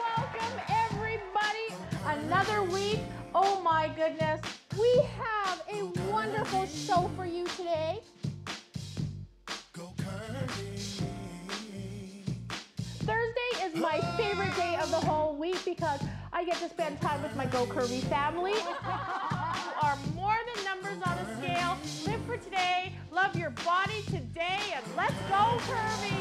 Welcome everybody. Another week. Oh my goodness. We have a wonderful show for you today. Go Curvy. Thursday is my favorite day of the whole week because I get to spend time with my Go Curvy family. You are more than numbers on a scale. Live for today, love your body today, and let's go curvy.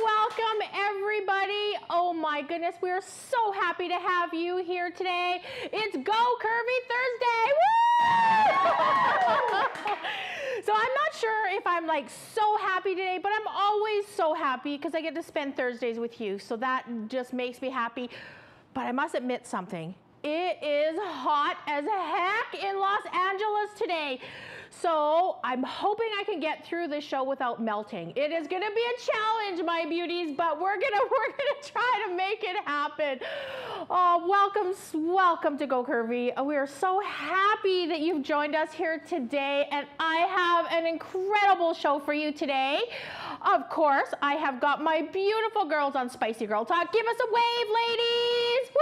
Welcome everybody. Oh my goodness, we are so happy to have you here today. It's Go Curvy Thursday. Woo! So I'm not sure if I'm like so happy today, but I'm always so happy because I get to spend Thursdays with you. So that just makes me happy. But I must admit something. It is hot as heck in Los Angeles today. So I'm hoping I can get through this show without melting. It is gonna be a challenge, my beauties, but we're gonna try to make it happen. Welcome to Go Curvy. We are so happy that you've joined us here today, and I have an incredible show for you today. Of course, I have got my beautiful girls on Spicy Girl Talk. Give us a wave, ladies! Woo!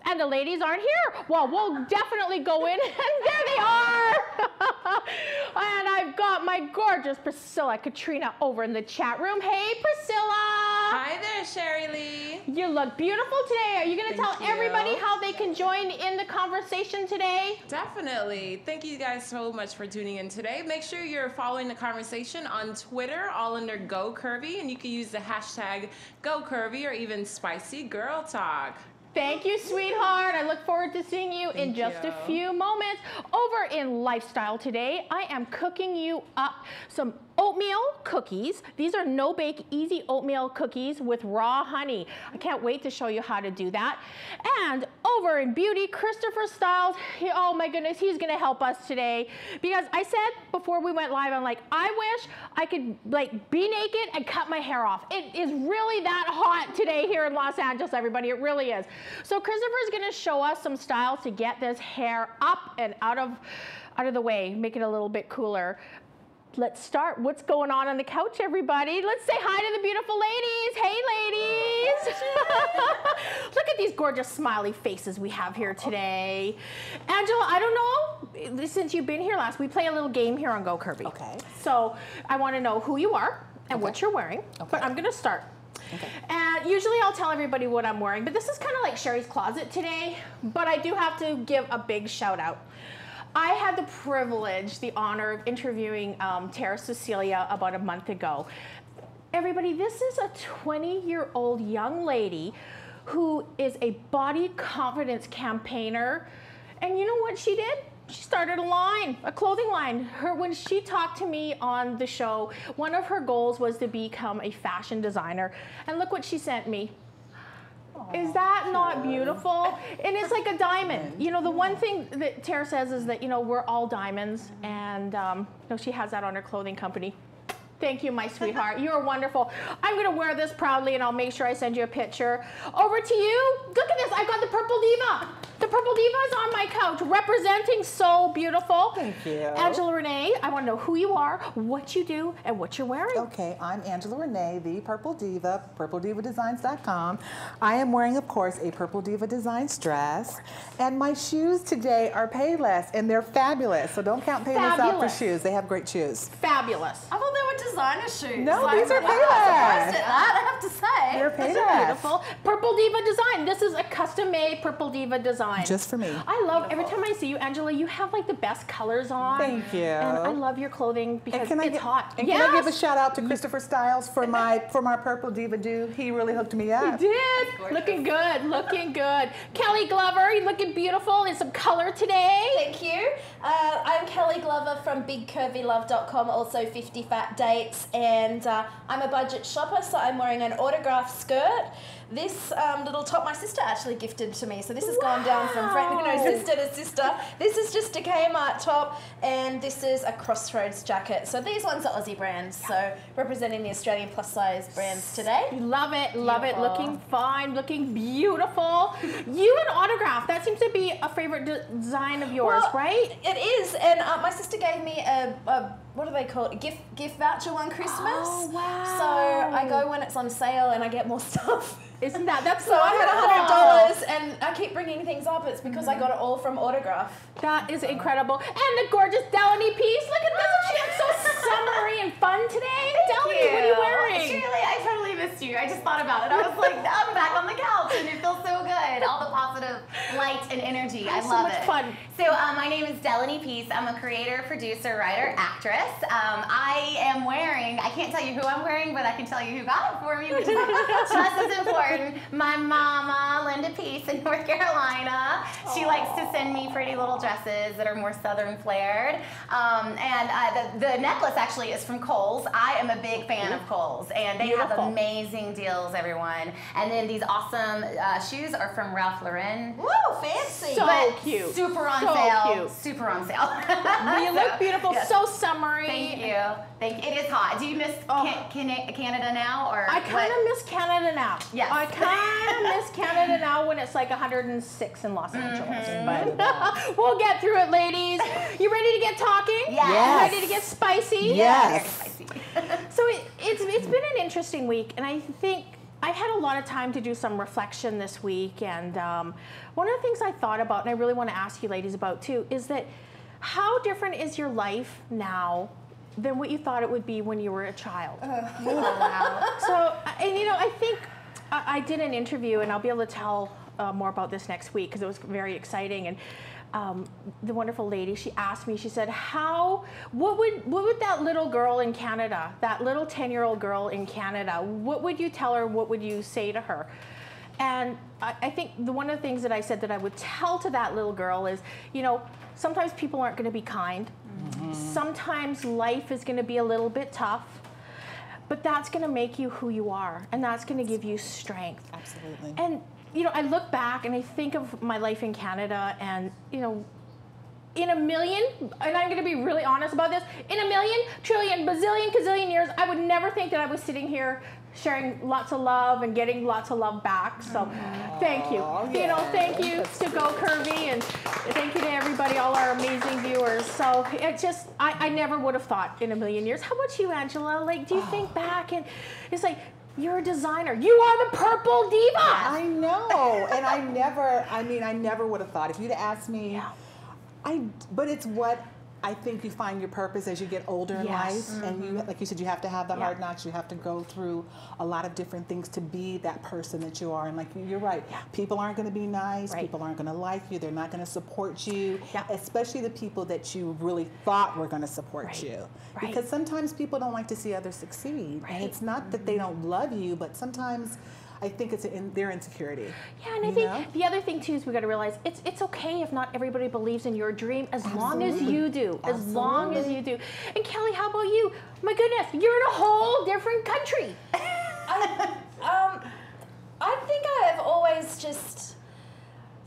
And the ladies aren't here. Well, we'll definitely go in, and there they are. And I've got my gorgeous Priscilla Katrina over in the chat room. Hey, Priscilla. Hi there, Sherry Lee. You look beautiful today. Are you going to tell everybody how they can join in the conversation today? Definitely. Thank you guys so much for tuning in today. Make sure you're following the conversation on Twitter, all under Go Curvy, and you can use the hashtag Go Curvy or even Spicy Girl Talk. Thank you, sweetheart. I look forward to seeing you in just a few moments. Over in Lifestyle today, I am cooking you up some oatmeal cookies. These are no-bake, easy oatmeal cookies with raw honey. I can't wait to show you how to do that. And over in Beauty, Christopher Styles, oh my goodness, he's gonna help us today. Because I said before we went live, I'm like, I wish I could like be naked and cut my hair off. It is really that hot today here in Los Angeles, everybody, it really is. So Christopher's gonna show us some styles to get this hair up and out of the way, make it a little bit cooler. Let's start. What's going on the couch, everybody? Let's say hi to the beautiful ladies. Hey, ladies. Look at these gorgeous smiley faces we have here today. Angela, I don't know, since you've been here last, we play a little game here on Go Curvy. Okay. So I want to know who you are and what you're wearing, but I'm going to start. Okay. And usually I'll tell everybody what I'm wearing, but this is kind of like Sherry's closet today, but I do have to give a big shout out. I had the privilege, the honor of interviewing Tara Cecilia about a month ago. Everybody, this is a 20-year-old young lady who is a body confidence campaigner. And you know what she did? She started a clothing line. When she talked to me on the show, one of her goals was to become a fashion designer. And look what she sent me. Is that not beautiful? And it's like a diamond. You know, the one thing that Tara says is that, you know, we're all diamonds. And you know, she has that on her clothing company. Thank you, my sweetheart. You are wonderful. I'm going to wear this proudly, and I'll make sure I send you a picture. Over to you. Look at this. I've got the Purple Diva. The Purple Diva is on my couch, representing so beautiful. Thank you. Angela Rene, I want to know who you are, what you do, and what you're wearing. Okay, I'm Angela Rene, the Purple Diva, purpleDivaDesigns.com. I am wearing, of course, a Purple Diva Designs dress. And my shoes today are Payless, and they're fabulous. So don't count Payless out for shoes. They have great shoes. Fabulous. I thought they were designer shoes. No, like, these are wow, Payless. surprised at that, I have to say. They're Payless. These are beautiful. Purple Diva Design. This is a custom-made Purple Diva design. Just for me. I love, every time I see you, Angela, you have like the best colors on. Thank you. And I love your clothing because it's hot. And can I give a shout out to Christopher Styles for my Purple Diva do? He really hooked me up. You did. Looking good, looking good. Kelly Glover, you're looking beautiful in some color today. Thank you. I'm Kelly Glover from BigCurvyLove.com, also 50 Fat Day States, and I'm a budget shopper, so I'm wearing an autographed skirt. This little top my sister actually gifted to me, so this has gone down from friend, sister to sister. This is just a Kmart top, and this is a Crossroads jacket. So these ones are Aussie brands, so representing the Australian plus size brands today. Love it, love it. Looking fine, looking beautiful. You an autograph, that seems to be a favorite design of yours, right? It is, and my sister gave me a what do they call it? Gift voucher one Christmas. Oh, wow. So I go when it's on sale and I get more stuff. Isn't that's so I had $100, and I keep bringing things up. It's because I got it all from Autograph. That is incredible. And the gorgeous Delaney piece. Look at this. She looks so summery and fun today. Delaney, what are you wearing? Shirley, I totally missed you. I just thought about it. I was like, I'm back on the couch, and it feels so good. All the positive light and energy. I love it. So much fun. So my name is Delaney Peace. I'm a creator, producer, writer, actress. I am wearing, I can't tell you who I'm wearing, but I can tell you who got it for me, which is just as important. My mama, Linda Peace in North Carolina. She likes to send me pretty little dresses that are more southern flared. The necklace actually is from Kohl's. I am a big fan of Kohl's, and they have amazing deals, everyone. And then these awesome shoes are from Ralph Lauren. Woo, fancy. So cute. Super on So sale. cute. Super on sale. You look beautiful, yes. so summery. Thank you. Thank you. It is hot. Do you miss Canada now, or I kind of miss Canada now. Yes. I kind of miss Canada now when it's like 106 in Los Angeles. But we'll get through it, ladies. You ready to get talking? Yes. Ready to get spicy? Yes. Very spicy. So it's been an interesting week, and I think I've had a lot of time to do some reflection this week. And one of the things I thought about, and I really want to ask you ladies about too, is that how different is your life now than what you thought it would be when you were a child? Wow. So, and I think I did an interview, and I'll be able to tell more about this next week because it was very exciting. And the wonderful lady, she asked me, she said, what would that little girl in Canada, that little 10-year-old girl in Canada, what would you tell her, what would you say to her? And I think one of the things that I said that I would tell to that little girl is, sometimes people aren't going to be kind. Mm-hmm. Sometimes life is going to be a little bit tough, but that's going to make you who you are, and that's going to give you strength. Absolutely. And, I look back and I think of my life in Canada, and, in a million, and I'm going to be really honest about this, in a million, trillion, bazillion, gazillion years, I would never think that I was sitting here sharing lots of love and getting lots of love back. So thank you. Thank you to Go Curvy, and thank you to everybody, all our amazing viewers. So it just, I never would have thought in a million years. How about you, Angela? Like, do you think back and it's like, you're a designer. You are the purple diva. I know. And I never would have thought. If you'd asked me, but it's what I think you find your purpose as you get older in life. And you, like you said, you have to have the hard knocks. You have to go through a lot of different things to be that person that you are. And like, you're right. People aren't going to be nice. Right. People aren't going to like you. They're not going to support you, especially the people that you really thought were going to support you. Right. Because sometimes people don't like to see others succeed. And it's not that they don't love you, but sometimes I think it's their insecurity. Yeah, and I think the other thing too is we got to realize it's okay if not everybody believes in your dream, as long as you do. As long as you do. And Kelly, how about you? My goodness, you're in a whole different country. I think I have always just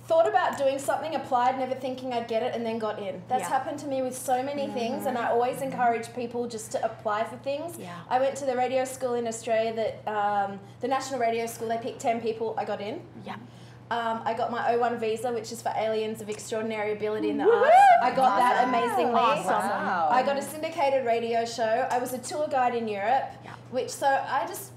thought about doing something, applied, never thinking I'd get it, and then got in. That's happened to me with so many things, and I always encourage people just to apply for things. Yeah. I went to the radio school in Australia, that the National Radio School, they picked 10 people, I got in. Yeah. I got my O1 visa, which is for aliens of extraordinary ability in the arts. I got that amazingly. Awesome. I got a syndicated radio show. I was a tour guide in Europe, so I just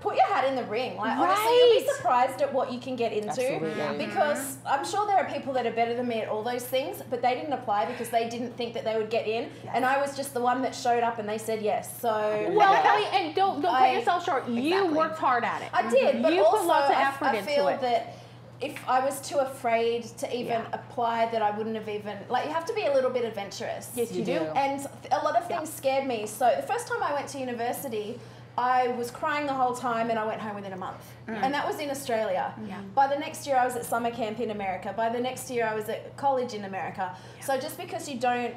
put your hat in the ring. Like, honestly, you'll be surprised at what you can get into. Absolutely. Because I'm sure there are people that are better than me at all those things, but they didn't apply because they didn't think that they would get in. And I was just the one that showed up and they said yes. So Well, Kelly, and don't cut yourself short. You worked hard at it. I did, but you also put lots of effort I into feel it. that if I was too afraid to even apply, that I wouldn't have even, like, you have to be a little bit adventurous. Yes, you do. And a lot of things scared me. So the first time I went to university, I was crying the whole time, and I went home within a month. And that was in Australia. By the next year, I was at summer camp in America. By the next year, I was at college in America. So just because you don't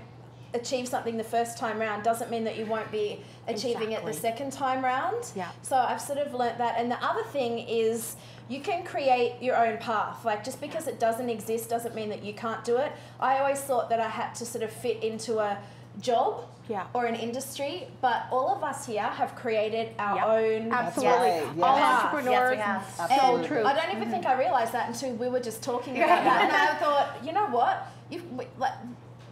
achieve something the first time round doesn't mean that you won't be achieving it the second time round. Yeah. So I've sort of learnt that. And the other thing is you can create your own path. Like, just because it doesn't exist doesn't mean that you can't do it. I always thought that I had to sort of fit into a job or an industry, but all of us here have created our own Absolutely. Yes. All Yes. entrepreneurs. Yes, we have. So and true. I don't even think I realised that until we were just talking about that. And I thought, you know what?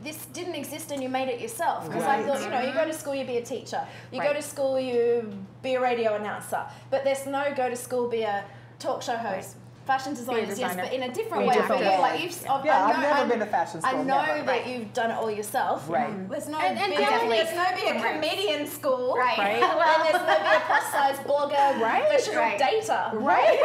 This didn't exist and you made it yourself. Because I thought, you go to school, you be a teacher. You go to school, you be a radio announcer. But there's no go to school, be a talk show host. Fashion designers, yes, but in a different way. different For you, way. like I've never been to fashion school. I know never. that you've done it all yourself. Right. There's no And be a comedian school. Right. Right. And there's no be a plus size blogger, professional Right. data. Right.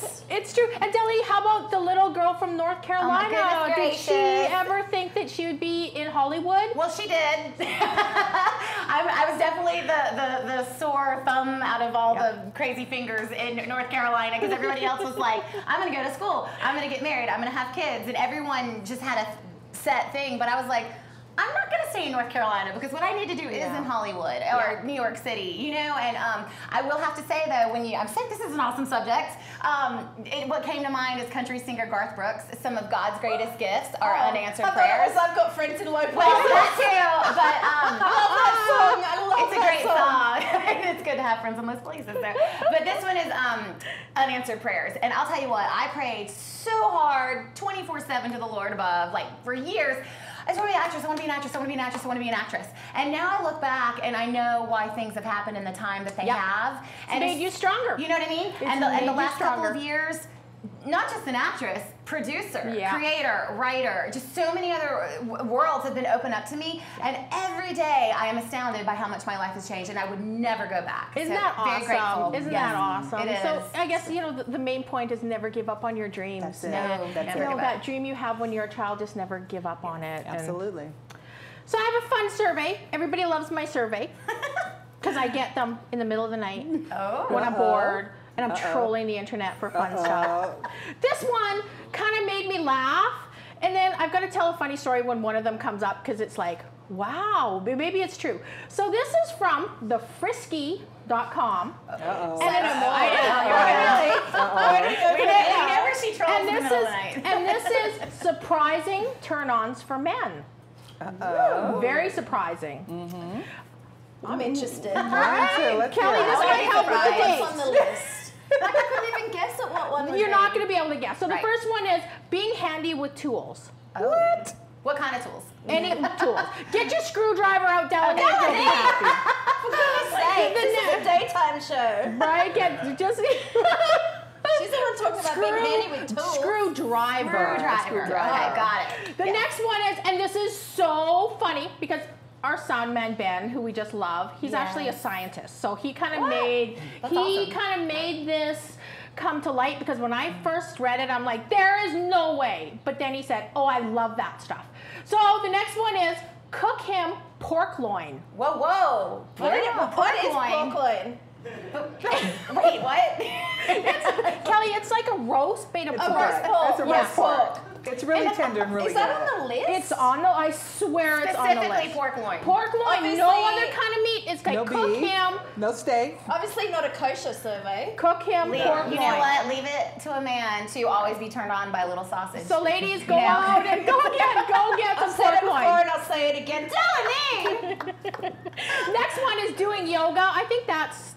So It's true. And Deli, how about the little girl from North Carolina? goodness Did she gracious. ever think that she would be in Hollywood? Well, she did. I was definitely the sore thumb out of all the crazy fingers in North Carolina, because everybody else was like, I'm going to go to school, I'm going to get married, I'm going to have kids, and everyone just had a set thing. But I was like, I'm not going to stay in North Carolina, because what I need to do is in Hollywood or New York City, And I will have to say, though, I'm saying this is an awesome subject, what came to mind is country singer Garth Brooks. Some of God's greatest gifts are unanswered prayers. I've got friends in low places. Well, that too, but I love that song. I love it's a that great song. It's good to have friends in those places there. But this one is unanswered prayers. And I'll tell you what, I prayed so hard 24/7 to the Lord above, like for years. I just want to be an actress, I want to be an actress, I want to be an actress, I want to be an actress. And now I look back and I know why things have happened in the time that they have. And It's made you stronger. You know what I mean? And the last couple of years, not just an actress, producer, creator, writer, just so many other worlds have been opened up to me, and every day I am astounded by how much my life has changed, and I would never go back. Isn't So, that very awesome? grateful. Isn't Yes, that awesome? It So is. I guess, the main point is never give up on your dreams. That's it. No, That's never it. give That up. dream you have when you're a child, just never give up on it. And Absolutely. so I have a fun survey. Everybody loves my survey because I get them in the middle of the night when I'm bored and I'm trolling the internet for fun stuff. This one kind of made me laugh, and then I've got to tell a funny story when one of them comes up, because it's like, wow, maybe it's true. So this is from thefrisky.com. Whenever she trolls And in the this middle is of the night. and this is surprising turn-ons for men. Very surprising. I'm interested. Right? Let's Kelly, hear it. this might help with the What's dates. on the list? Like, I couldn't even guess at what one was. You're not going to be able to guess. So the Right. first one is being handy with tools. What? What kind of tools? Any tools. Get your screwdriver out, Delegate. You'll be happy. This is a daytime show. Right? Get just She's the one talking about being handy with tools. Screwdriver. Okay, got it. The next one is, and this is so funny because our sound man Ben, who we just love, he's actually a scientist. So he kind of made this come to light, because when I first read it, I'm like, there is no way. But then he said, oh, I love that stuff. So the next one is cook him pork loin. Whoa. What is pork loin? Wait, what? Kelly, it's like a roast made of pork. roast pork. It's a Yeah. roast pork. It's really tender and really Is that good. on the list? It's on the, I swear it's on the Specifically list. pork loin. Pork loin, Obviously- no other kind of meat. It's like No cook beef. him, No steak. Obviously not a kosher survey. cook him, You pork know loin. what? Leave it to a man to always be turned on by a little sausage. So ladies, go Yeah. out and go get I've some said it pork before loin. and I'll say it again. Next one is doing yoga. I think that's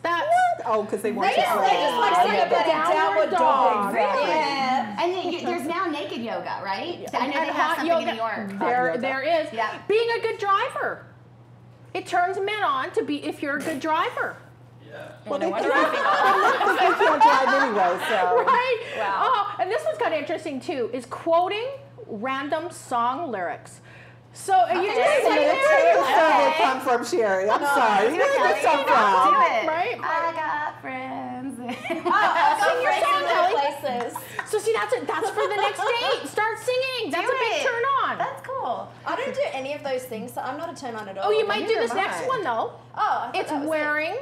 Oh, because they want They you just to like I say get about that. a downward dog. Exactly. Yeah. And then there's now naked yoga, right? I know they and have hot something yoga. in New York. yoga. There is. Yeah. Being a good driver. It turns men on to be if you're a good driver. Well, they can't drive anyway, so. Right? Wow. Oh, and this one's kind of interesting too, is quoting random song lyrics. So are you just Wait a sitting minute, there? take the song will come from Sherry. I'm sorry. Where did this come from? Do it. Right? I got friends. Sing your song, Kelly. Places. So see, that's for the next date. Start singing. That's Do a big it. turn on. That's cool. I don't do any of those things, so I'm not a turn on at all. Oh, you might do neither this am next I. one though. Oh, I thought It's that was it. wearing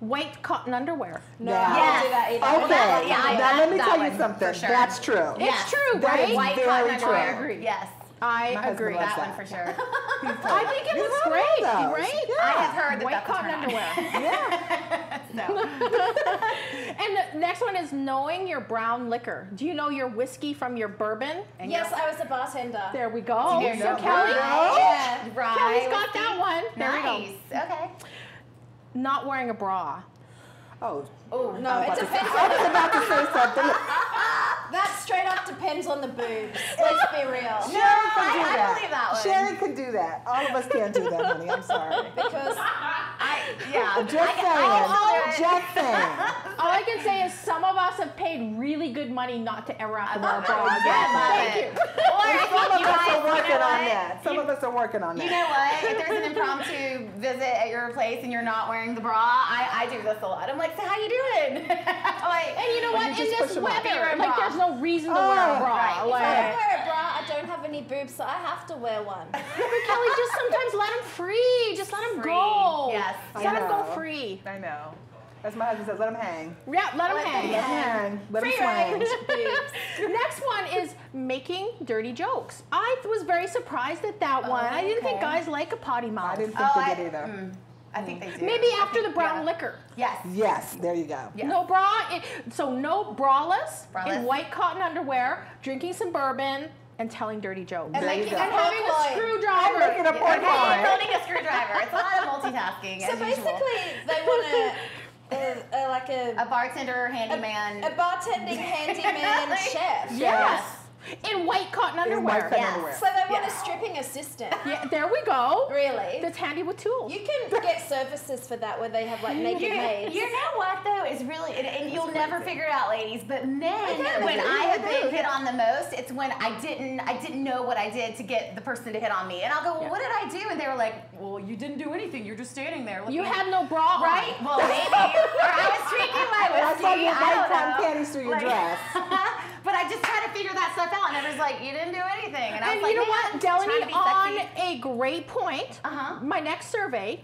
white cotton underwear. No, Yeah. I don't do that either. Okay, Yeah, now let me that tell you one, something. for sure. That's true. It's true, That right? is White very cotton true. underwear. I agree. Yes. I husband agree. loves That that. one for sure. I think it looks great, those. right? Yeah. I have heard that White that's a cotton turn on. underwear. So, And the next one is knowing your brown liquor. Do you know your whiskey from your bourbon? And Yes, I was a bartender. There we go. There you So go. Kelly, Yeah. right. Kelly's got that one. There we go. Nice. Okay. Not wearing a bra. Oh, Oh, no, it depends. I was about to say something. That straight up depends on the boobs. Let's be real. Sherry can do I that. believe that one. Sherry can do that. All of us can't do that, honey. I'm sorry. Because Just saying. Just saying. All I can say is some of us have paid really good money not to ever have to wear a bra. I love it. Or I Some think of you us guys, are you know working on what? that. Some of us are working on that. You know what? If there's an impromptu visit at your place and you're not wearing the bra, I do this a lot. I'm like, so how you doing? Like, And you know what? you In just this push 'em up. weather, You're a like bra. there's no reason to wear a bra. right. if I don't Like, wear a bra, I don't have any boobs, so I have to wear one. but Kelly, just sometimes let them free. Just let them Free. go. Yes. Just let them go know. free. I know. As my husband says, let them hang. Yeah, let them Let them hang. Let them hang. Let them Free swing. range boobs. Next one is making dirty jokes. I was very surprised at that one. I didn't think okay. guys like a potty mouth. I didn't think they did either. I think they do. Maybe I after the think- brown yeah. liquor. Yes. Yes, there you go. Yeah. No bra. So no braless, Braless. in white cotton underwear, drinking some bourbon, and telling dirty jokes. And There you making go. a And having a pork loin. screwdriver. Making a pork Okay, pie. holding a screwdriver. It's a lot of multitasking. So as usual. basically, they want like A bartender, handyman. a bartending handyman chef. Yes. In white cotton In underwear. white cotton Yes. underwear. So they want Yeah. a stripping assistant. Yeah, there we go. Really? That's handy with tools. You can get services for that where they have like naked maids. You know what though is really, and you'll never figure it out, ladies. But men, know, when they do, I have they been do, hit on the most, it's when I didn't know what I did to get the person to hit on me, and I'll go, well, what did I do? And they were like, well, you didn't do anything. You're just standing there. You looking had no bra on. right. Well, maybe, or I was drinking my That's whiskey. why you I white don't cotton know. panties through your Like- dress. But I just tried to figure that stuff out, and everyone's like, you didn't do anything. And I And was like, you know man, what, trying to Delaney, be on sexy. a great point. Uh-huh. My next survey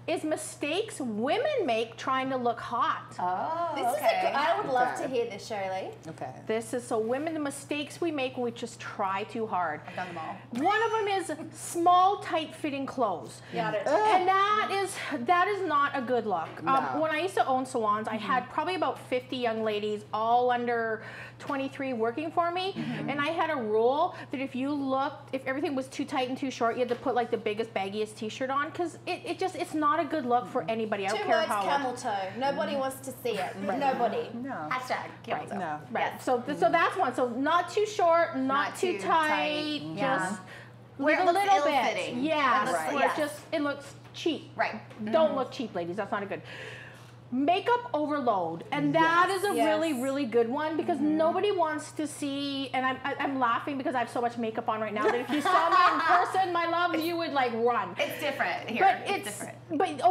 is mistakes women make trying to look hot. Oh, This is okay. a good, I would love Okay. to hear this, Sherry Lee. Okay. This is so women, the mistakes we make when we just try too hard. I've done them all. One of them is small, tight-fitting clothes. Got it. And that is not a good look. No. When I used to own salons, I had probably about 50 young ladies, all under 23, working for me. And I had a rule that if everything was too tight and too short, you had to put like the biggest, baggiest t-shirt on, because it's not a good look for anybody. I don't Two care words, how. camel toe. Nobody wants to see it. Nobody. No. Hashtag. Right. No. Right. Yes. So that's one. So not too short, not too too tight. tight. Yeah. Just Where it a looks little bit. ill-fitting. Yes. It looks- Where yes. it looks cheap. Right. Don't look cheap, ladies. That's not a good. Makeup overload, and that is a Yes. really, really good one, because nobody wants to see. And I'm laughing because I have so much makeup on right now that if you saw me in person, my love, you would like run. It's different here. But it's different.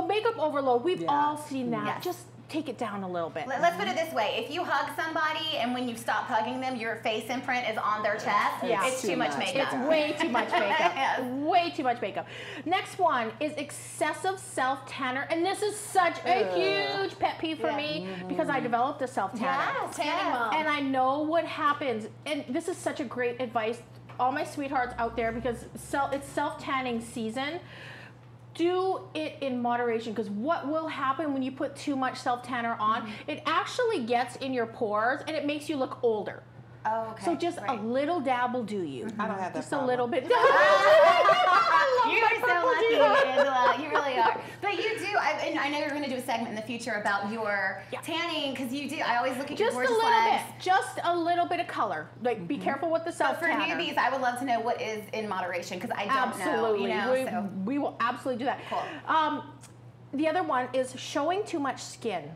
makeup overload. We've Yeah. all seen that. Yes. Just take it down a little bit. Let's put it this way. If you hug somebody and when you stop hugging them, your face imprint is on their chest, Yeah. it's too much makeup. It's way too much makeup. Yes. Way too much makeup. Next one is excessive self-tanner. And this is such a huge pet peeve for me because I developed a self-tanner. Yes, Tanning yes. mom. And I know what happens. And this is such a great advice, all my sweethearts out there, because it's self-tanning season. Do it in moderation, because what will happen when you put too much self-tanner on, it actually gets in your pores and it makes you look older. Oh, okay. So just a Right. little dab will do you. I don't have that Just a problem. little bit. You are so lucky, Angela. You really are. But you do, and I know you're going to do a segment in the future about your tanning, because you do. I always look at your Just a gorgeous little legs. bit. Just a little bit of color. Like, be careful with the But for self-tanner. newbies, I would love to know what is in moderation, because I don't Absolutely. know. You know, we will absolutely do that. Cool. The other one is showing too much skin.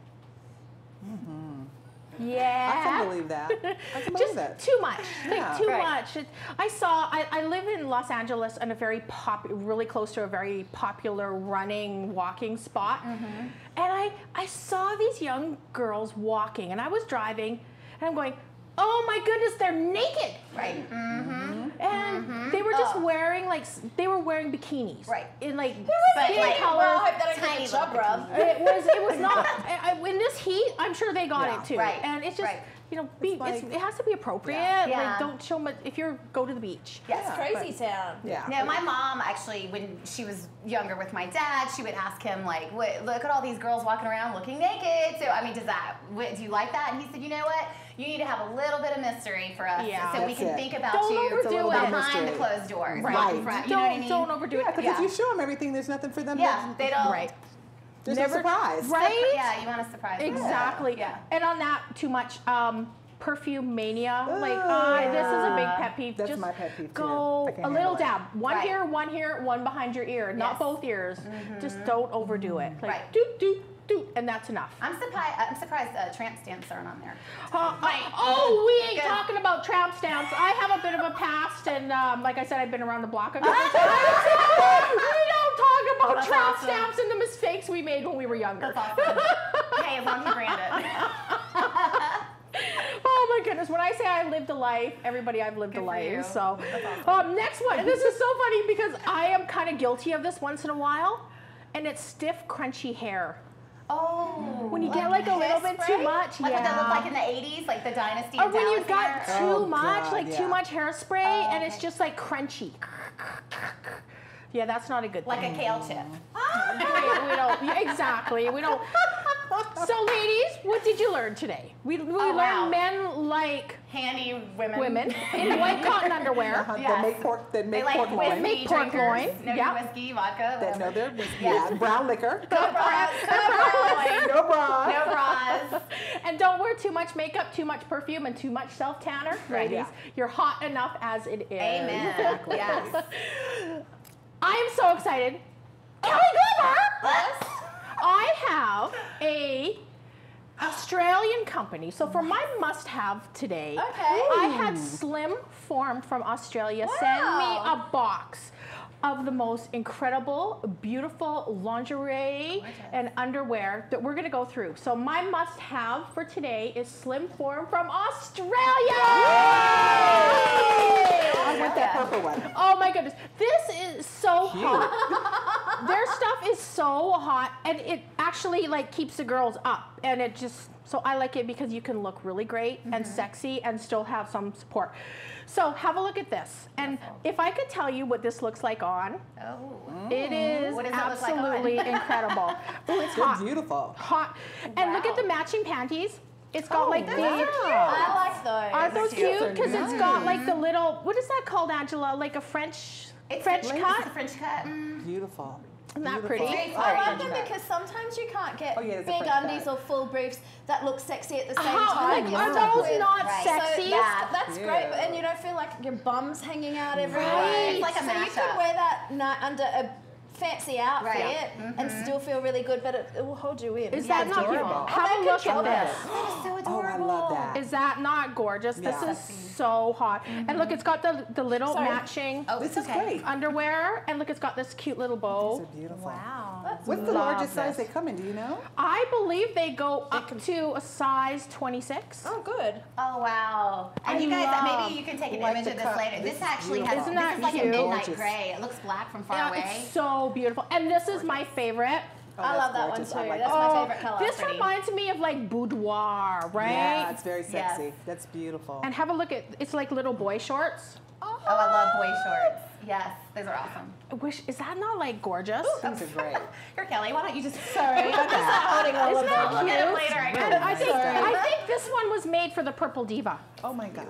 Yeah. I can believe that. I can believe Just that. too much, like Yeah. too Right. much. I live in Los Angeles in a very really close to a very popular running, walking spot. And I saw these young girls walking, and I was driving, and I'm going, oh my goodness, they're naked. right. And they were just wearing they were wearing bikinis. Right. In like But skin like, colors. Well, I hope they don't Tiny get a chub little rub. It was not in this heat. I'm sure they got Yeah, it too. right, And it's just right. you know, like- it has to be appropriate. Yeah. Like, don't show much if you're go to the beach. It's crazy town. Yeah. No, my mom actually, when she was younger with my dad, she would ask him like, "Look at all these girls walking around looking naked." So I mean, do you like that? And he said, "You know what? You need to have a little bit of mystery for us, Yeah. so we That's can it. think about Don't you overdo it. behind the Mystery. closed doors, Right. not in front." You know what I mean? Don't overdo Yeah, it. because if you show them everything, there's nothing for them. Yeah, they don't. Right. There's no surprise. Right? Yeah, you want to surprise them. Exactly. Yeah. And on that, too much perfume mania. Like, Ugh. this is a big pet peeve. That's Just my pet peeve, too. go I can't a little handle it. dab. One Right. here, one behind your ear. Not Yes. both ears. Just don't overdo it. Like, Right. doot, doot, doot, and that's enough. I'm surprised tramp stamps aren't on there. We ain't Good. talking about tramp stamps. I have a bit of a past, and like I said, I've been around the block a couple times. We don't talk about That's tramp awesome. stamps and the mistakes we made when we were younger. That's awesome. Hey, as long as you brand it. Oh my goodness, when I say I lived a life, everybody, I've lived Good a for you. life. So, That's awesome. next one, and this is so funny because I am kind of guilty of this once in a while, and it's stiff, crunchy hair. Oh. When you get like a little bit too hairspray? much, Like what that looked yeah. like in the 80s, like the Dynasty Or and when Dallas you've got hair? too Oh, much, God, like yeah. too much hairspray, Oh, and it's okay. just like crunchy. Yeah, that's not a good Like thing. a kale chip. we don't, yeah, exactly, we don't. So ladies, what did you learn today? We learned wow. men like Handy women. women in white cotton underwear. That Yes. make pork. That They make like pork whiskey loin. Make pork drinkers. loin. No Yeah. whiskey, vodka, That know whatever. their whiskey. Yes. Yeah, brown liquor. No bras. No bras. No bra. No bras. And don't wear too much makeup, too much perfume, and too much self tanner. Right. Ladies, you're hot enough as it is. Amen. Yes. I am so excited. Kelly Glover! I have a Australian company. So for my must-have today, I had Slim Form from Australia send me a box of the most incredible, beautiful lingerie and underwear that we're gonna go through. So my must-have for today is Slim Form from Australia. I want that purple one. Oh my goodness, this is so hot. Their stuff is so hot, and it actually like keeps the girls up, and it just, so I like it because you can look really great and sexy and still have some support. So have a look at this, and if I could tell you what this looks like on, Oh. it is What does it look like on? absolutely incredible. Oh, it's They're hot. beautiful. Hot. And look at the matching panties. It's got like the. I like those. Aren't those cute. cute? Because it's got like the little, what is that called, Angela? Like a French It's French it's cut? a French cut. Beautiful. Isn't that Beautiful. pretty? I like French them cut. because sometimes you can't get Oh, yeah, it's a big French undies cut. or full briefs that look sexy at the same How, time. like, You are stuck those with- not Right. sexy? So that's great, Cute. and you don't feel like your bum's hanging out everywhere. Right. It's like a so you mashup. could wear that under a fancy outfit Right. and still feel really good, but it will hold you in. Is that not adorable. beautiful? Oh, Have a that look could at kill this. That is so Oh, adorable. I love that. Is that not gorgeous? Yeah. This is so hot. And look, it's got the little Sorry. matching Oh, This it's is okay. great. underwear, and look, it's got this cute little bow. These are beautiful. Wow. What's the Love largest size this. they come in? Do you know? I believe they go up to a size 26. Oh, good. Oh wow! And I you guys, love- maybe you can take an like image the of this cut. later. This This is actually beautiful. has. Isn't This that is like a cute? midnight Gorgeous. gray. It looks black from far Yeah, away. it's so beautiful. And this is my favorite. Oh, I that's love that one gorgeous. too. I like That's that. my favorite color. This Pretty. reminds me of like boudoir, right? Yeah, it's very Yes. sexy. That's beautiful. And have a look at, it's like little boy shorts. Oh, I love boy shorts. Yes, those are awesome. I wish, is that not like gorgeous? These are great. Here, Kelly, why don't you just Sorry, I'm just holding all Isn't of that them. look at them cute? later? I And guess. I think this one was made for the Purple Diva. Oh my God.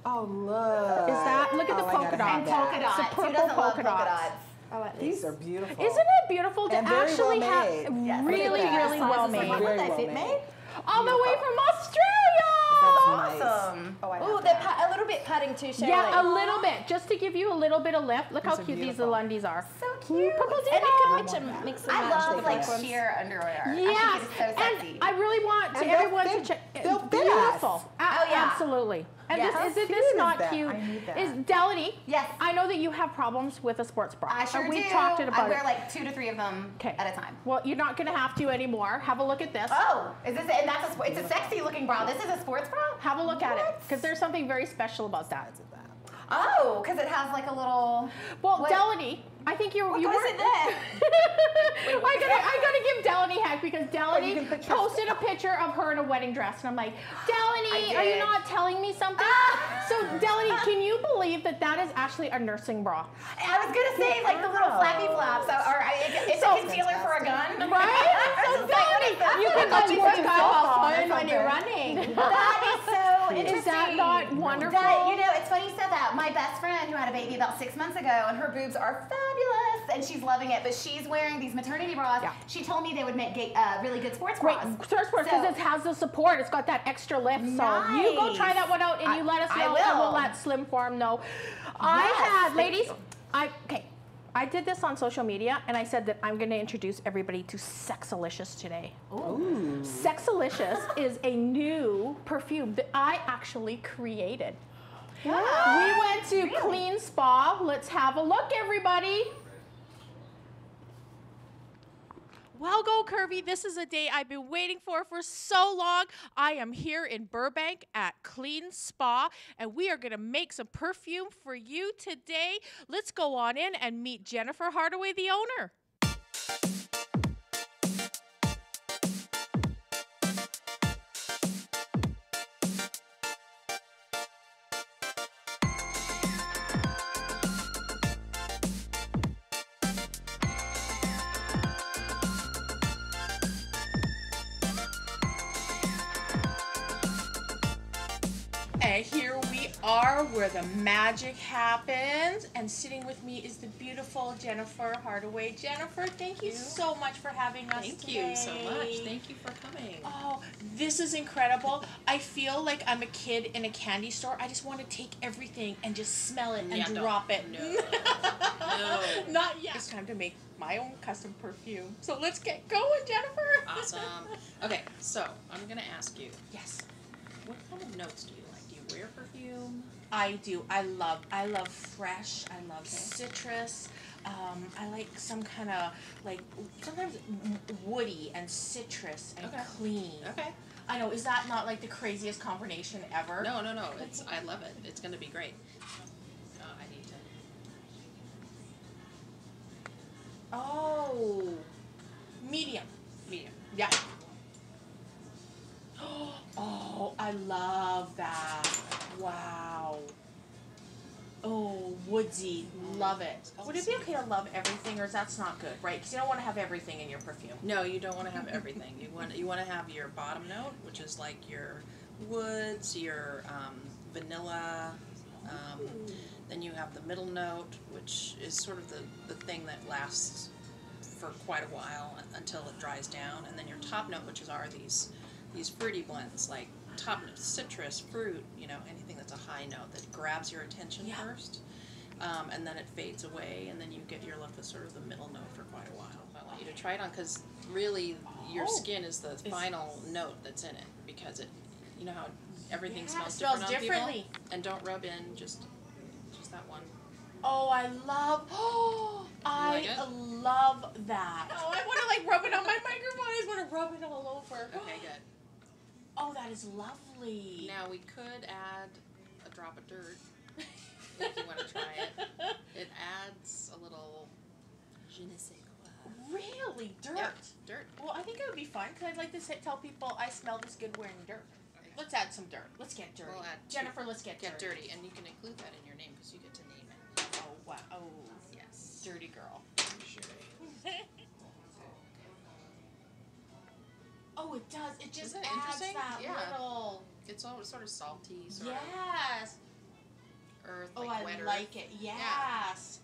Oh look. Is that, look at the Oh, I polka gotta dots. have And that. polka It's a dots. Who purple doesn't love polka polka dots. dots? I like These these. are beautiful. Isn't it beautiful to And very actually well have made. Yes. really, Look at that. really well Sizes, made? like, Very they well fit made. me? All the way from Australia! That's nice. Awesome. Oh, I have Ooh, that. they're a little bit padding too, Sherry. Yeah, a little bit, just to give you a little bit of lift. Look how These are cute these beautiful. little undies are. So cute. Purple And Diva! you can mix and I match love the like ones. sheer underwear. Yes, I think it's so sexy. and I really want And they'll everyone to fit- check. they'll fit us. Beautiful. Oh, yeah. Absolutely. And Yes. this, How is this cute is not that? cute? I need that. Is Delaney? Yes. I know that you have problems with a sports bra. I sure and we've do. talked about I wear it. like 2 to 3 of them Okay. at a time. Well, you're not going to have to anymore. Have a look at this. Oh, is this? And that's it's a sexy looking bra. This is a sports bra. Have a look at it, What? because there's something very special about that. Oh, because it has like a little. Well, What? Delaney, I think you What you goes weren't. in there? I gotta give Delaney heck because because Delaney you can put posted a picture of her in a wedding dress, and I'm like, Delaney, are you not telling me something? So Delaney, can you believe that that is actually a nursing bra? I was gonna say like the little flappy flaps, or it's a concealer for a gun, Right? So Delaney, you can let me think about fun when you're running. That is so interesting. Is that not wonderful? You know, it's funny you said that. My best friend who had a baby about 6 months ago, and her boobs are fabulous, and she's loving it, but she's wearing these maternity bras. Yeah. She told me they would make really good sports Great, bras. because it has the support. It's got that extra lift. So you go try that one out, and you let us know, and we'll let Slim Farm know. Ladies, I did this on social media, and I said that I'm going to introduce everybody to Sexalicious today. Ooh. Sexalicious is a new perfume that I actually created. Wow. We went to KleanSpa. Let's have a look, everybody. Well, Go Curvy, this is a day I've been waiting for so long. I am here in Burbank at KleanSpa, and we are going to make some perfume for you today. Let's go on in and meet Jennifer Hardaway, the owner. And here we are where the magic happens, and sitting with me is the beautiful Jennifer Hardaway. Jennifer, thank you so much for having us Thank today. you so much. Thank you for coming. Oh, this is incredible. I feel like I'm a kid in a candy store. I just want to take everything and just smell it and drop it. No. No. Not yet. It's time to make my own custom perfume. So let's get going, Jennifer. Awesome. Okay, so I'm going to ask you, Yes. what kind of notes do you like? Do you wear perfume? I do. I love fresh. I love citrus. I like some kind of like sometimes woody and citrus and clean. Okay. I know. Is that not like the craziest combination ever? No. I love it. It's going to be great. I need to. Oh, medium. Medium. Yeah. Oh, I love that. Wow. Oh, woodsy. Love it. Would it be okay to love everything, or is that's not good, right? Because you don't want to have everything in your perfume. No, you don't want to have everything. You want to have your bottom note, which is like your woods, your vanilla. Then you have the middle note, which is sort of the thing that lasts for quite a while until it dries down. And then your top note, which are these fruity blends, like top note, citrus, fruit, anything that's a high note that grabs your attention first. And then it fades away, and then you're left with sort of the middle note for quite a while. I want you to try it on, because really your skin is the final note that's in it, because you know how everything smells different on differently. people? And don't rub in just that one. Oh, I love that. Oh, I want to like rub it on my microphone. I just want to rub it all over. Okay, good. Oh, that is lovely. Now we could add a drop of dirt if you want to try it. It adds a little je ne sais quoi. Really? Dirt? Yep, dirt. Well, I think it would be fun, because I'd like to tell people I smell this good wearing dirt. Okay. Let's add some dirt. Let's get dirty. We'll add Jennifer, let's get dirty. And you can include that in your name, because you get to name it. Oh, wow. Oh, yes. Dirty girl. Sure. Oh, it does. It just Isn't it adds interesting? that Yeah. little... It's all sort of salty, sort Yes. of earth, Oh, like I wet like earth. it. Yes.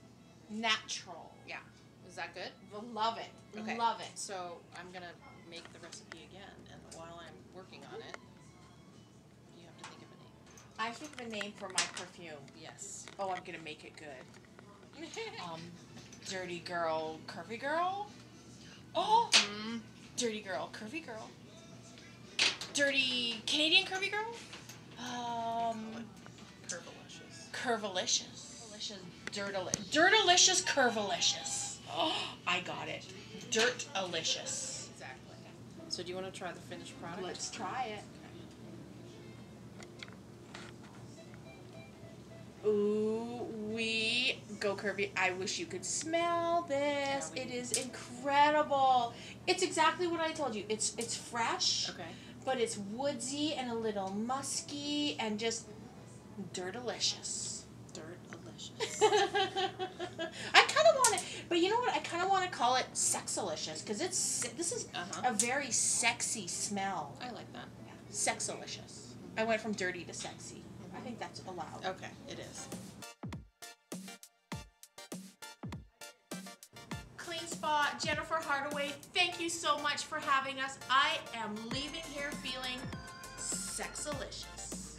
Natural. Yeah. Is that good? Love it. Okay. Love it. So I'm going to make the recipe again, and while I'm working on it, you have to think of a name. I think of a name for my perfume. Yes. Oh, I'm going to make it good. Dirty girl, curvy girl. Oh, dirty girl, curvy girl. Dirty Canadian curvy girl. Curvilicious. Curvilicious. Dirtalicious, curvilicious. Oh, I got it. Dirtalicious. Exactly. So do you want to try the finished product? Let's try it. Ooh, we Go Curvy. I wish you could smell this. Yeah, It is incredible. It's exactly what I told you. It's fresh, Okay. but it's woodsy and a little musky and just dirtalicious. Dirtalicious. I kind of want to, but you know what? I kind of want to call it sexalicious because this is a very sexy smell. I like that. Sexalicious. I went from dirty to sexy. I think that's allowed. Okay, it is. KleanSpa, Jennifer Hardaway, thank you so much for having us. I am leaving here feeling sexalicious.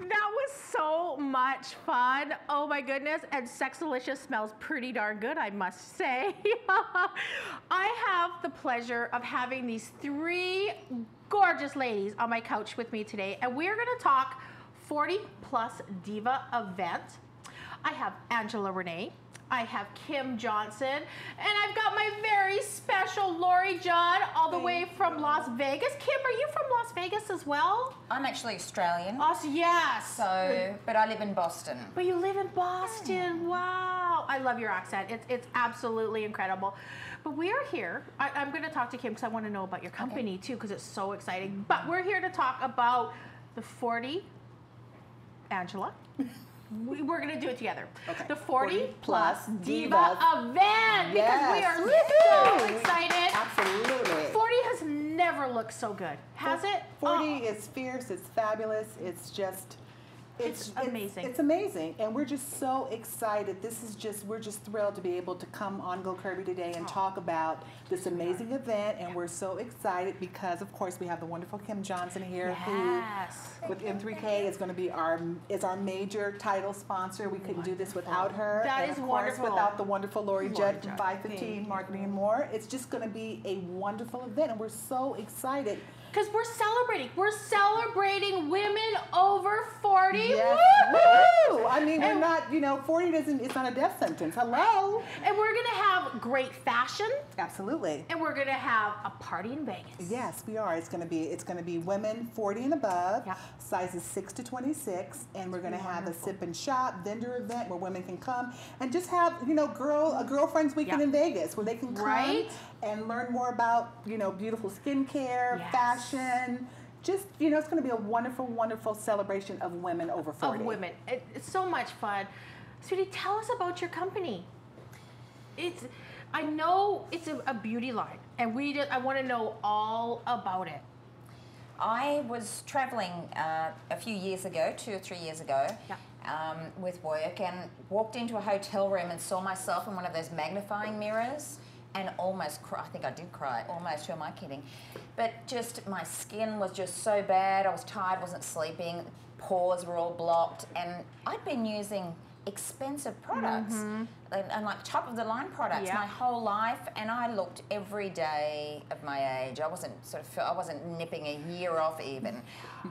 That was so much fun. Oh my goodness. And Sexalicious smells pretty darn good, I must say. I have the pleasure of having these 3 gorgeous ladies on my couch with me today, and we're going to talk 40 Plus Diva event. I have Angela Rene. I have Kim Johnson, and I've got my very special Lori Judd all the way from Las Vegas. Kim, are you from Las Vegas as well? I'm actually Australian. Oh, yes. But I live in Boston. But you live in Boston. Wow. I love your accent. It's absolutely incredible. But we are here. I'm going to talk to Kim because I want to know about your company too, because it's so exciting. But we're here to talk about the 40, Angela. We're going to do it together. Okay. The 40 Plus Diva Divas. event. Because we are so excited. Absolutely. 40 has never looked so good. Has it? 40 Oh. is fierce, it's fabulous, it's just... It's amazing. It's amazing, and we're just so excited. We're just thrilled to be able to come on Go Curvy today and talk about this amazing event, and we're so excited because, of course, we have the wonderful Kim Johnson here, Yes. who, with M3K, is going to be our major title sponsor. We couldn't do this without her. That and is of course, wonderful. without the wonderful Lori Judd from Judd. 515 Marketing and More. It's just going to be a wonderful event, and we're so excited. Because we're celebrating. We're celebrating women over 40. Yes. Woo! Woo! I mean, we're not, 40 it's not a death sentence. Hello? And we're going to have great fashion. Absolutely. And we're going to have a party in Vegas. Yes, we are. It's going to be women 40 and above, sizes 6 to 26, and we're going to have a sip and shop vendor event where women can come and just have, a girlfriend's weekend in Vegas where they can come and learn more about, beautiful skincare, fashion. Just, it's going to be a wonderful, wonderful celebration of women over 40. Of women. It's so much fun. Sweetie, tell us about your company. I know it's a beauty line, and I want to know all about it. I was traveling a few years ago, 2 or 3 years ago, with work, and walked into a hotel room and saw myself in one of those magnifying mirrors. And almost I think I did cry, almost, who am I kidding? But just my skin was just so bad, I was tired, wasn't sleeping, pores were all blocked, and I'd been using expensive products and like top of the line products my whole life, and I looked every day of my age. I wasn't nipping a year off even,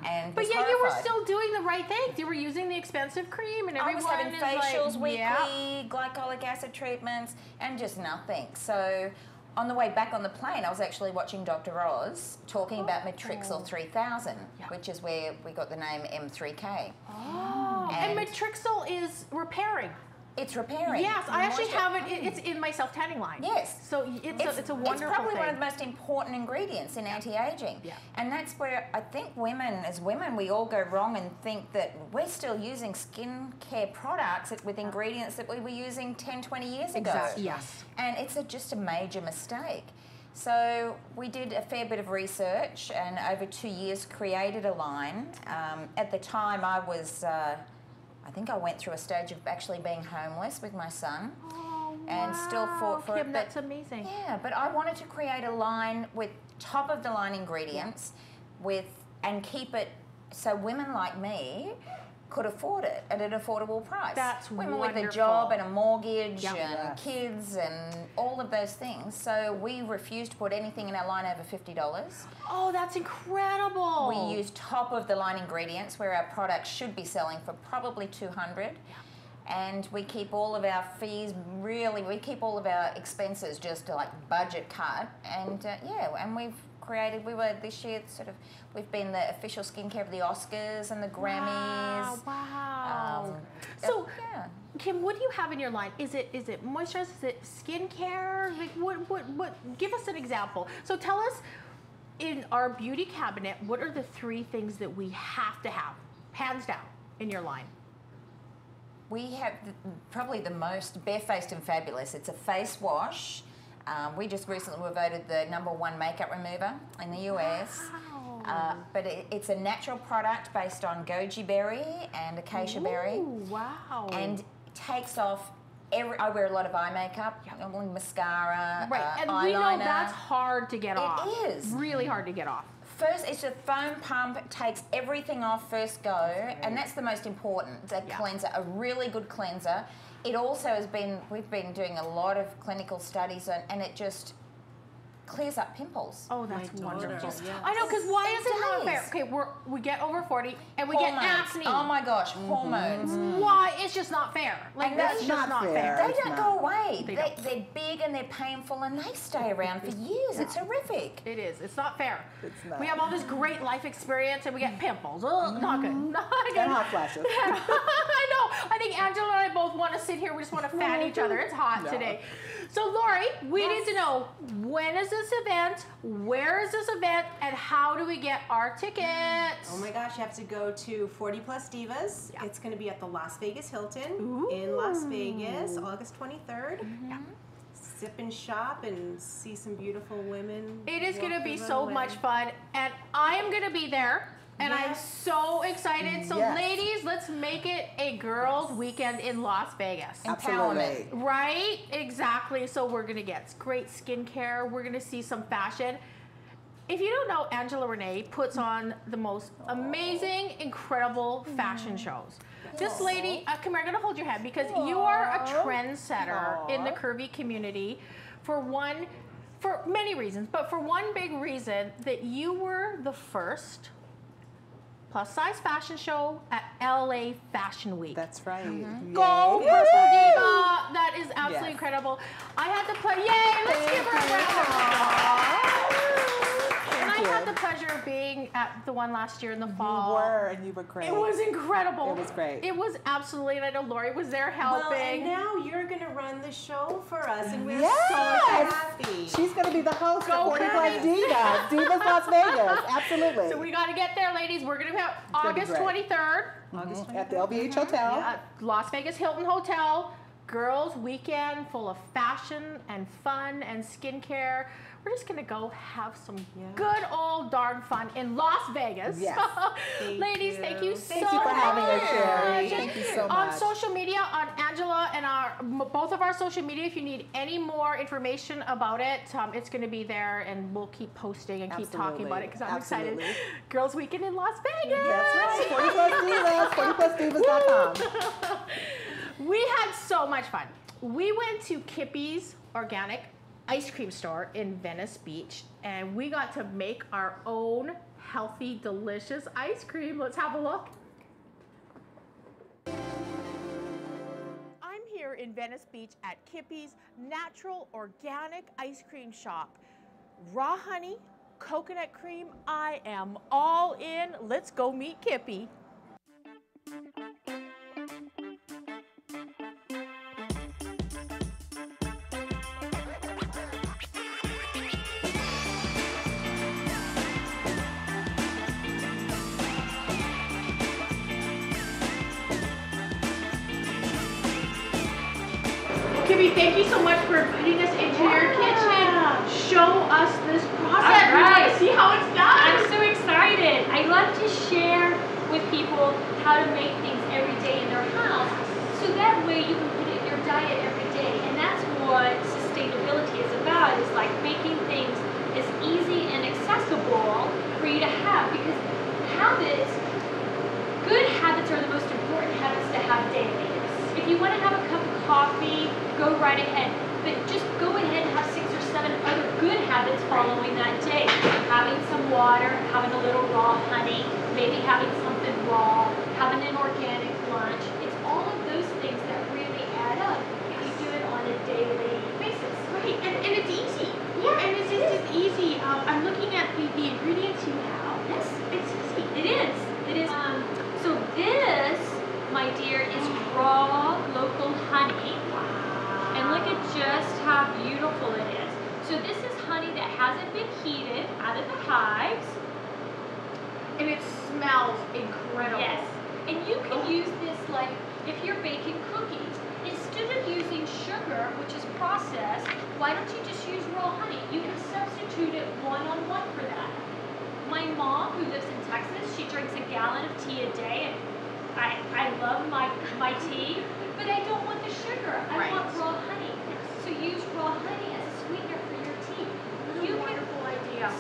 and but yet you were still doing the right thing. You were using the expensive cream, and everyone I was having facials like, weekly, glycolic acid treatments, and just nothing. So on the way back on the plane, I was actually watching Dr. Oz talking about Matrixyl 3000, which is where we got the name M3K. Oh, and Matrixyl is repairing. It's repairing. Yes, I actually have it. It's in my self-tanning line. Yes. So it's a wonderful It's probably thing. one of the most important ingredients in anti-aging. Yeah. And that's where I think as women, we all go wrong and think that we're still using skincare products with ingredients that we were using 10, 20 years ago. Exactly. Yes. And it's just a major mistake. So we did a fair bit of research and over 2 years created a line. At the time I was... I think I went through a stage of actually being homeless with my son, and still fought for Kim, it. That's amazing. Yeah, but I wanted to create a line with top of the line ingredients, and keep it so women like me could afford it at an affordable price. That's women wonderful. with a job and a mortgage and kids and all of those things. So we refused to put anything in our line over $50. Oh, that's incredible. We use top of the line ingredients where our products should be selling for probably $200. And we keep all of our fees, we keep all of our expenses just like budget cut. And and we've created. We were this year we've been the official skincare of the Oscars and the Grammys. Wow. So, yeah. Kim, what do you have in your line? Is it moisturizer? Is it skincare? Like what? Give us an example. So tell us, in our beauty cabinet, what are the 3 things that we have to have, hands down, in your line? We have probably the most barefaced and fabulous. It's a face wash. We just recently were voted the #1 makeup remover in the US. Wow. But it's a natural product based on goji berry and acacia berry. Wow. And takes off I wear a lot of eye makeup, mascara, right, and eyeliner. we know that's hard to get off. It is. Really hard to get off. First, it's a foam pump, takes everything off first go, and that's the most important. It's a cleanser, a really good cleanser. It also we've been doing a lot of clinical studies and it just clears up pimples. Oh, that's wonderful. Yes. I know, because why is it not fair? days. Okay, we get over 40 and we Hormones. get acne. Oh my gosh, hormones. Why? It's just not fair. Like, And that's that's just not not fair. fair. They don't go away. They don't. They're big and they're painful and they stay around for years. It's horrific. It is. It's not fair. It's not. We have all this great life experience and we get pimples. Oh, not good. Not good. And hot flashes. I know. I think Angela and I both want to sit here. We just want to fan each other. It's hot Yeah. today. So, Lori, we need to know, when is this event? Where is this event? And how do we get our tickets? Oh my gosh, you have to go to 40 Plus Divas. Yeah. It's going to be at the Las Vegas Hilton in Las Vegas, August 23rd. Yeah. Sip and shop and see some beautiful women. It is going to walk be the so runway. much fun. And I am going to be there. And I'm Yes. so excited. So, Yes. ladies, let's make it a girls' weekend in Las Vegas. Absolutely. Right? Exactly. So we're going to get great skincare. We're going to see some fashion. If you don't know, Angela Rene puts on the most amazing, incredible fashion shows. This lady, come here, I'm going to hold your hand because you are a trendsetter in the curvy community for many reasons, but for one big reason, that you were the first plus-size fashion show at LA Fashion Week. That's right. Go Yay. Purple Diva! That is absolutely Yes. incredible. I had the pleasure. Yay! Let's give her a round of applause. And I had the pleasure of being at the one last year in the fall. You were, and you were great. It was incredible. It was great. It was absolutely, and I know Lori was there Well, helping. and now you're going to run the show for us, and we're Yes. so happy. She's going to be the host Go of 40 Plus Curvy. Divas. Divas Las Vegas. Absolutely. So we got to get there, ladies. We're going to have gonna be August great. 23rd. At the LVH Hotel. At Las Vegas Hilton Hotel. Girls weekend full of fashion and fun and skincare. We're just gonna go have some good old darn fun in Las Vegas. Yes. Ladies, thank you so Thank you for having us, Sherry. Thank you so On much. social media, on Angela and both of our social media, if you need any more information about it, it's gonna be there, and we'll keep posting and keep talking about it because I'm excited. Absolutely. Girls Weekend in Las Vegas. That's right. 40 Plus Divas. 40plusdivas.com. We had so much fun. We went to Kippy's organic ice cream store in Venice Beach, and we got to make our own healthy, delicious ice cream. Let's have a look. I'm here in Venice Beach at Kippy's natural organic ice cream shop. Raw honey, coconut cream, I am all in. Let's go meet Kippy. Kippy, thank you so much for inviting us into your kitchen. Show us this process. All right. See how it's done. I'm so excited. I love to share with people how to make things every day in their house, so that way you can put it in your diet every day. And that's what sustainability is about, is like making things as easy and accessible for you to have, because habits, good habits are the most important habits to have daily. If you want to have a cup of coffee, go right ahead. But just go ahead and have 6 or 7 other good habits following that day. Having some water, having a little raw honey, maybe having something raw, having an organic lunch. It's all of those things that really add up if you do it on a daily basis. Right, and it's easy. Yeah, and it's easy. I'm looking at the ingredients you have. Yes, it's easy. It is. It is. So this, my dear, is raw local honey. And look at just how beautiful it is. So this is honey that hasn't been heated out of the hives. And it smells incredible. Yes. And you can use this like if you're baking cookies. Instead of using sugar, which is processed, why don't you just use raw honey? You can substitute it one-on-one for that. My mom, who lives in Texas, she drinks a gallon of tea a day, and I love my tea, but I don't want the sugar. I want raw honey. So use raw honey as a sweetener for your tea. You can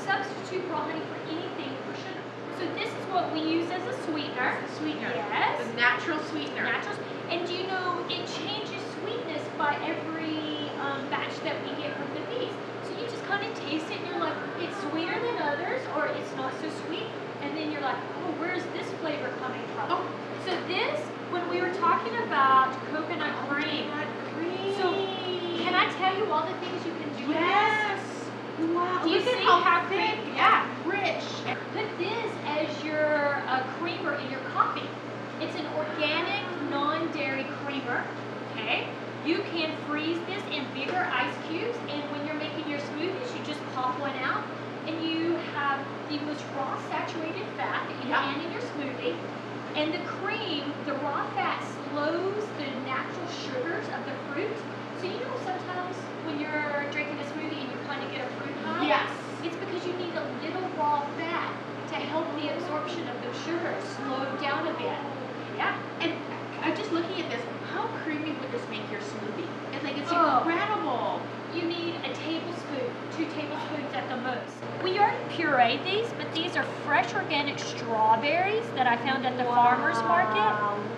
substitute raw honey for anything for sugar. So this is what we use as a sweetener. Sweetener. Yes. The natural sweetener. Natural. And do you know it changes sweetness by every batch that we get from the bees. So you just kind of taste it and you're like, it's sweeter than others or it's not so sweet. And then you're like, oh, where's this flavor coming from? Oh. So this, when we were talking about coconut cream. So can I tell you all the things you can do with this? Wow. Do you see how thick? Yeah. Rich. Put this as your creamer in your coffee. It's an organic, non-dairy creamer, okay? You can freeze this in bigger ice cubes, and when you're making your smoothies, you just pop one out, and you have the most raw saturated fat that you can in your smoothie. And the cream, the raw fat slows the natural sugars of the fruit. So you know sometimes when you're drinking a smoothie and you kind of get a fruit high? Yes. It's because you need a little raw fat to help the absorption of the sugars slow down a bit. Yeah. And I'm just looking at this. How creamy would this make your smoothie? It's like, it's incredible. You need a tablespoon, 2 tablespoons at the most. We already pureed these, but these are fresh organic strawberries that I found at the farmer's market.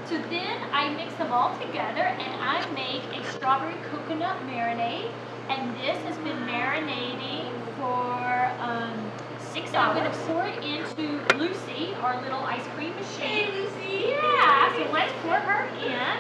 So then I mix them all together and I make a strawberry coconut marinade. And this has been marinating for 6 hours. I'm going to pour it into Lucy, our little ice cream machine. Hey, Lucy. Yeah, so let's pour her in.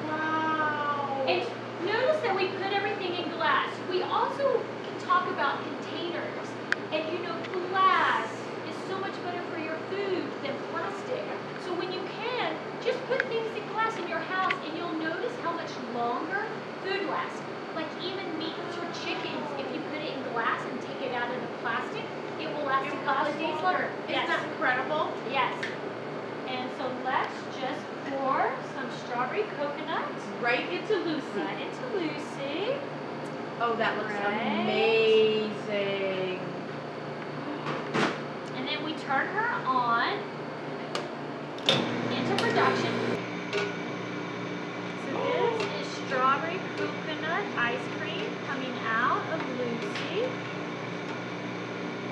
Wow. And notice that we put everything in glass. We also can talk about containers. And you know, glass is so much better for your food than plastic. So when you can, just put things in glass in your house and you'll notice how much longer food lasts. Like even meats or chickens, if you put it in glass and take it out of the plastic, it will last a couple of days longer. Isn't that incredible? Yes. And so let's just pour some strawberry coconut Right into Lucy. right into Lucy. Oh, that looks Right. amazing. And then we turn her on into production. So this is strawberry coconut ice cream coming out of Lucy.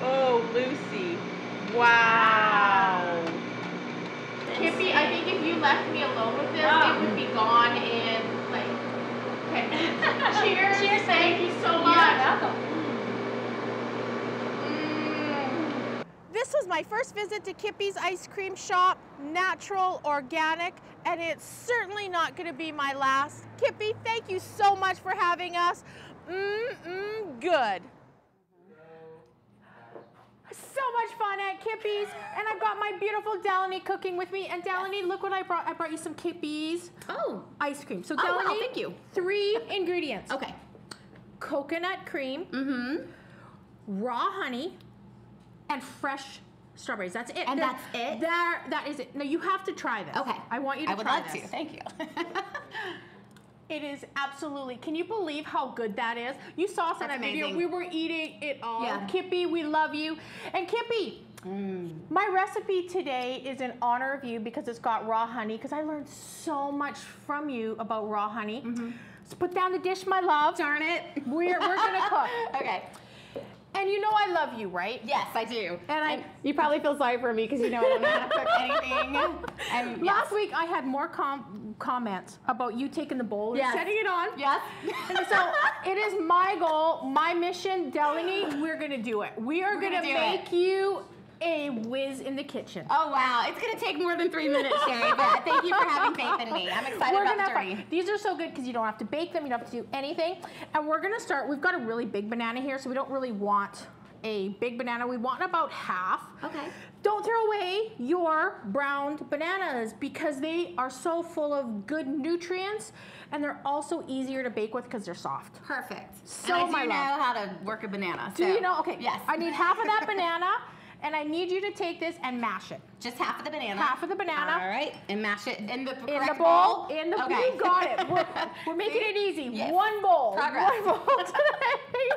Oh, Lucy. Wow. Kippy, I think if you left me alone with this, it would be gone in, like, okay. Cheers. Cheers, Thank you so much. You're welcome. This was my first visit to Kippy's ice cream shop, natural, organic, and it's certainly not going to be my last. Kippy, thank you so much for having us. Good. So much fun at Kippy's, and I've got my beautiful Delaney cooking with me. And Delaney, look what I brought. I brought you some Kippy's ice cream. So Delaney, wow, thank you. 3 ingredients. Okay. Coconut cream, raw honey, and fresh strawberries. That's it. And that's it? That is it. No, you have to try this. Okay. I want you to I would try love this. to. Thank you. It is absolutely, can you believe how good that is? You saw us in that video, we were eating it all. Yeah. Kippy, we love you. And Kippy, my recipe today is in honor of you because it's got raw honey, because I learned so much from you about raw honey. So put down the dish, my love. Darn it. We're gonna cook. Okay. And you know I love you, right? Yes, I do. And you probably feel sorry for me because you know I don't know how to cook anything. And last week I had more comments about you taking the bowl and setting it on. Yes. And so it is my goal, my mission, Delaney, we're gonna do it. We are gonna make you a whiz in the kitchen. Oh wow, it's gonna take more than 3 minutes, Sherry, but thank you for having faith in me. I'm excited about the journey. These are so good because you don't have to bake them, you don't have to do anything. And we're gonna start, we've got a really big banana here, so we don't really want a big banana. We want about half. Okay. Don't throw away your browned bananas because they are so full of good nutrients and they're also easier to bake with because they're soft. Perfect. So, and I my do know love. how to work a banana. Do so- you know? Okay. Yes. I need half of that banana and I need you to take this and mash it. Just half of the banana. Half of the banana. All right. And mash it in the In correct the bowl. In the Okay. You got it. We're making it easy. Yes. One bowl. Progress. One bowl today.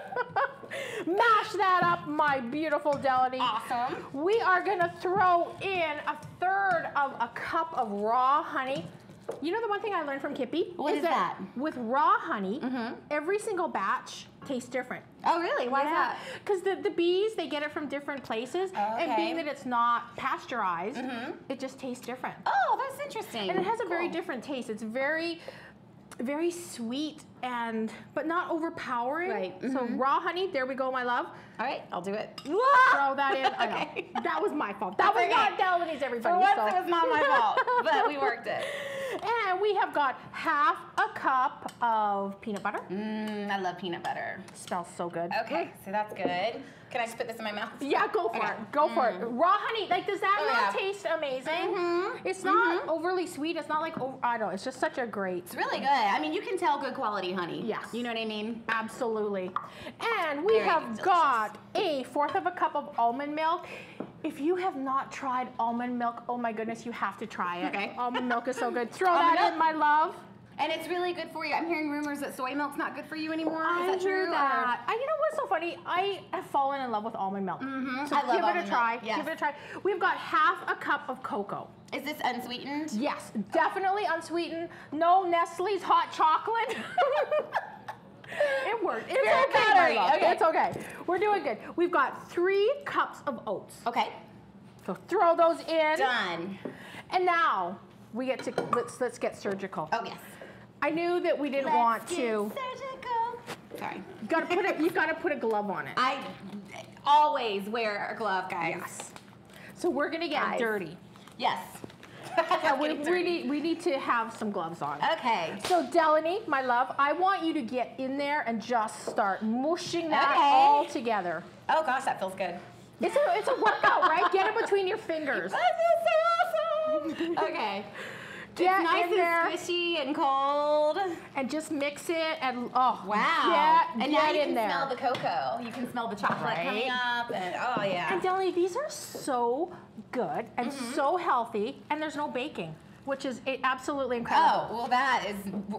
Mash that up, my beautiful Delaney. Awesome. We are gonna throw in 1/3 of a cup of raw honey. You know the one thing I learned from Kippy? What is that? With raw honey, every single batch tastes different. Oh, really? Why is that? Because the bees, they get it from different places. And Okay. being that it's not pasteurized, it just tastes different. Oh, that's interesting. And it has a very different taste. It's very, very sweet but not overpowering. Right. So raw honey, there we go, my love. All right, I'll do it. Throw that in. I know. Okay. That was my fault. That was okay. not Delaney's, everybody. For once, so. it was not my fault, but we worked it. And we have got half a cup of peanut butter. I love peanut butter. Smells so good. Okay, so that's good. Can I just put this in my mouth? Yeah, go for it. Go for it. Raw honey, like, does that not taste amazing? It's not overly sweet. It's not like, I don't know, it's just such a great. It's really good. I mean, you can tell good quality honey. Yes. You know what I mean? Absolutely. And we Very have delicious. got 1/4 of a cup of almond milk. If you have not tried almond milk, oh my goodness, you have to try it. Okay. Almond milk is so good. Throw Almond that in, milk. my love. And it's really good for you. I'm hearing rumors that soy milk's not good for you anymore. Is that hear true? that. You know what's so funny? I have fallen in love with almond milk. So I love give it a almond try. milk. Yes. Give it a try. We've got half a cup of cocoa. Is this unsweetened? Yes, definitely unsweetened. No Nestle's hot chocolate. It worked. It's Very okay, my battery. love. Okay. It's okay. We're doing good. We've got 3 cups of oats. Okay. So throw those in. Done. And now we get to let's get surgical. Oh, yes. I knew that we didn't want to. Surgical. Sorry. You've got to put a glove on it. I always wear a glove, guys. Yes. So we're gonna get Guys. dirty. Yes. And we need to have some gloves on. Okay. So Delaney, my love, I want you to get in there and just start mushing that Okay. all together. Oh gosh, that feels good. It's a workout, right? Get it between your fingers. That feels so awesome. Okay. Get it's nice in there and squishy and cold. and just mix it and oh Wow. Get and now you in can there. smell the cocoa. You can smell the chocolate coming up and oh yeah. And Delaney, these are so good and so healthy, and there's no baking, which is absolutely incredible. Oh, well that is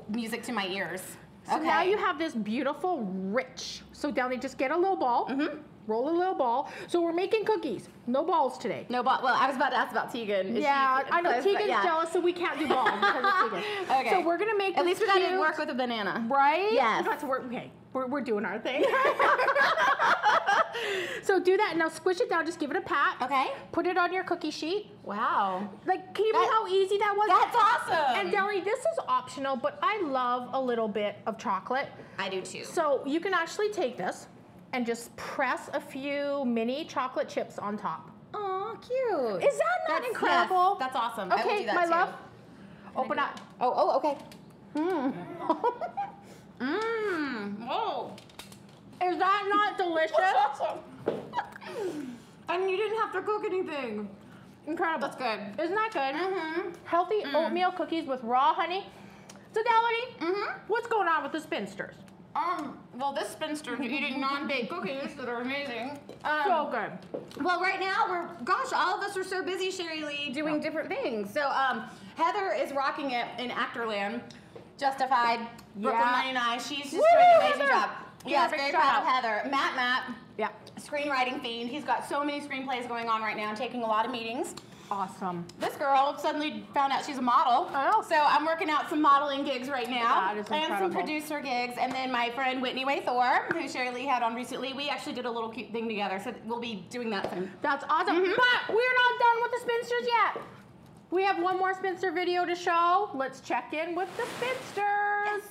music to my ears. So now you have this beautiful, rich. So Delaney, just get a little ball. Roll a little ball. So we're making cookies. No balls today. No ball. Well, I was about to ask about Tegan. Yeah, I know. Tegan's jealous, so we can't do balls because of Tegan. Okay. So we're gonna make At least we got to cute- work with a banana. Right? Yes. We got to work. Okay. We're doing our thing. So do that. Now squish it down. Just give it a pat. Okay. Put it on your cookie sheet. Wow. Like, can you believe how easy that was? That's awesome. And Delaney, this is optional, but I love a little bit of chocolate. I do too. So you can actually take this and just press a few mini chocolate chips on top. Aw, cute. Is that not That's incredible? Yes, that's awesome. I will Okay, do that my too. love. Open up. Oh, okay. Whoa. Is that not delicious? And you didn't have to cook anything. Incredible. That's good. Isn't that good? Healthy oatmeal cookies with raw honey. So Delaney, what's going on with the spinsters? Well, this spinster's eating non-baked cookies that are amazing. So good. Well, right now all of us are so busy, Sherry Lee, doing different things. So, Heather is rocking it in Actorland, Justified, Brooklyn Yeah. 99. She's just Woo, doing an amazing Heather. job. Yes, Big very shout proud of out. Heather. Matt, Yeah. screenwriting fiend. He's got so many screenplays going on right now and taking a lot of meetings. Awesome. This girl suddenly found out she's a model. Oh. So I'm working out some modeling gigs right now. That is and some incredible. producer gigs. And then my friend Whitney Waythor, who Sherry Lee had on recently, we actually did a little cute thing together. So we'll be doing that soon. That's awesome. But we're not done with the spinsters yet. We have one more spinster video to show. Let's check in with the spinsters.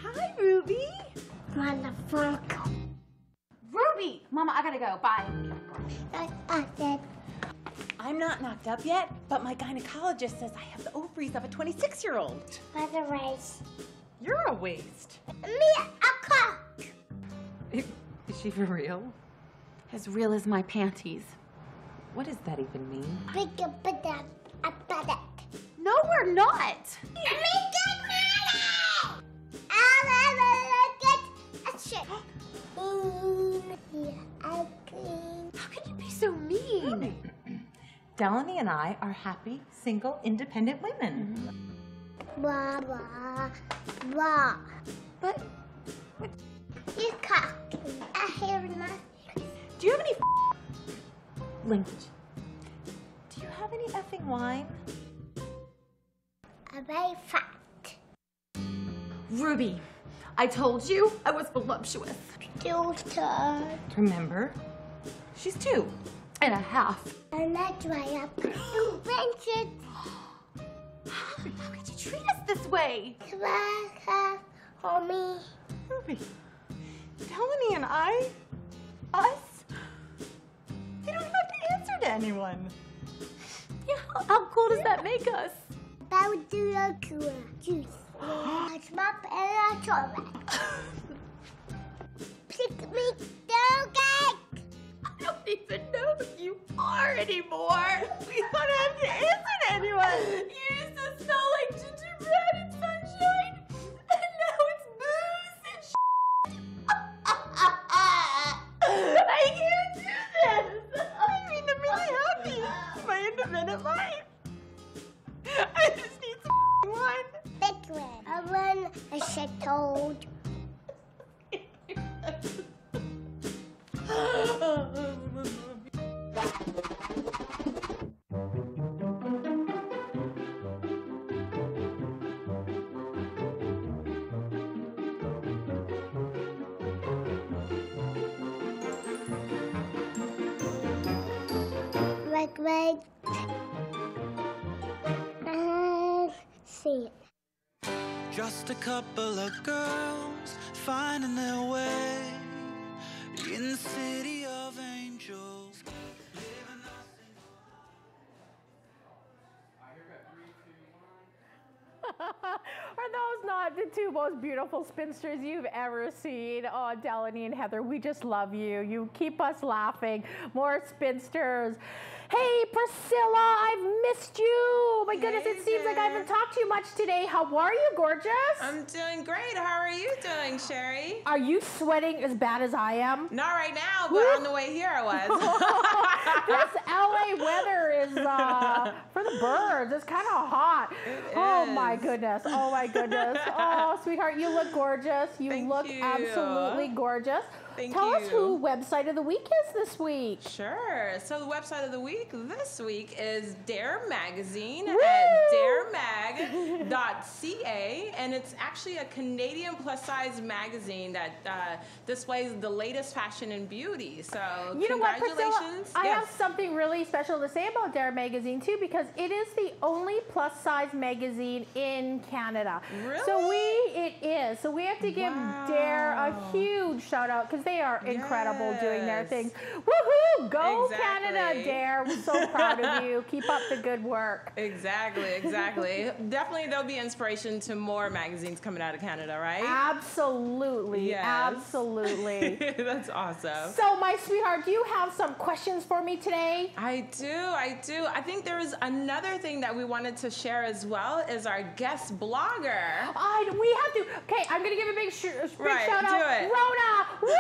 Hi, Ruby. Ruby! Mama, I gotta go. Bye. I'm not knocked up yet, but my gynecologist says I have the ovaries of a 26-year-old. What a waste. You're a waste. Me a cock. Is she for real? As real as my panties. What does that even mean? Big a buttock. No, we're not. How could you be so mean? Delaney and I are happy, single, independent women. Blah, blah, blah. But You cock. I hear nothing. do you have any language? Do you have any effing wine? I'm very fat. Ruby, I told you I was voluptuous. Daughter. Remember? She's 2.5. And that's why I'm invented. How could you treat us this way? Homie. Ruby, Delaney and I, us, they don't have to answer to anyone. Yeah, how cool does that make us? About to look juice. It's my parents. Pick me dog. I don't even know who you are anymore. We don't have to answer to anyone. You used to smell like gingerbread and sunshine, and now it's booze and shit. I can't do this. I mean, I'm really happy. My independent life. I just need some wine. Big one. I run a chateau. Wait. See it. Just a couple of girls finding their way in the city of angels. Are those not the two most beautiful spinsters you've ever seen? Oh, Delaney and Heather, we just love you. You keep us laughing. More spinsters. Hey, Priscilla, I've missed you. Oh my goodness, it seems like I haven't talked to you much today. How are you, gorgeous? I'm doing great. How are you doing, Sherry? Are you sweating as bad as I am? Not right now, but on the way here I was. This LA weather is for the birds. It's kind of hot. Oh my goodness. Oh my goodness. Oh, sweetheart, you look gorgeous. You look absolutely gorgeous. Tell us who website of the week is this week. Sure. So the website of the week this week is Dare Magazine Woo! at daremag.ca, and it's actually a Canadian plus-size magazine that displays the latest fashion and beauty. So you know what, Priscilla? congratulations. I have something really special to say about Dare Magazine too, because it is the only plus-size magazine in Canada. Really? So it is. So we have to give Dare a huge shout out because they are incredible doing their things. Woohoo! Go Canada, Dare. We're so proud of you. Keep up the good work. Exactly. Definitely there'll be inspiration to more magazines coming out of Canada, right? Absolutely. Yes. Absolutely. That's awesome. So, my sweetheart, do you have some questions for me today? I do. I think there is another thing that we wanted to share as well is our guest blogger. We have to. Okay, I'm going to give a big shout out. Do it. Rona. Woo!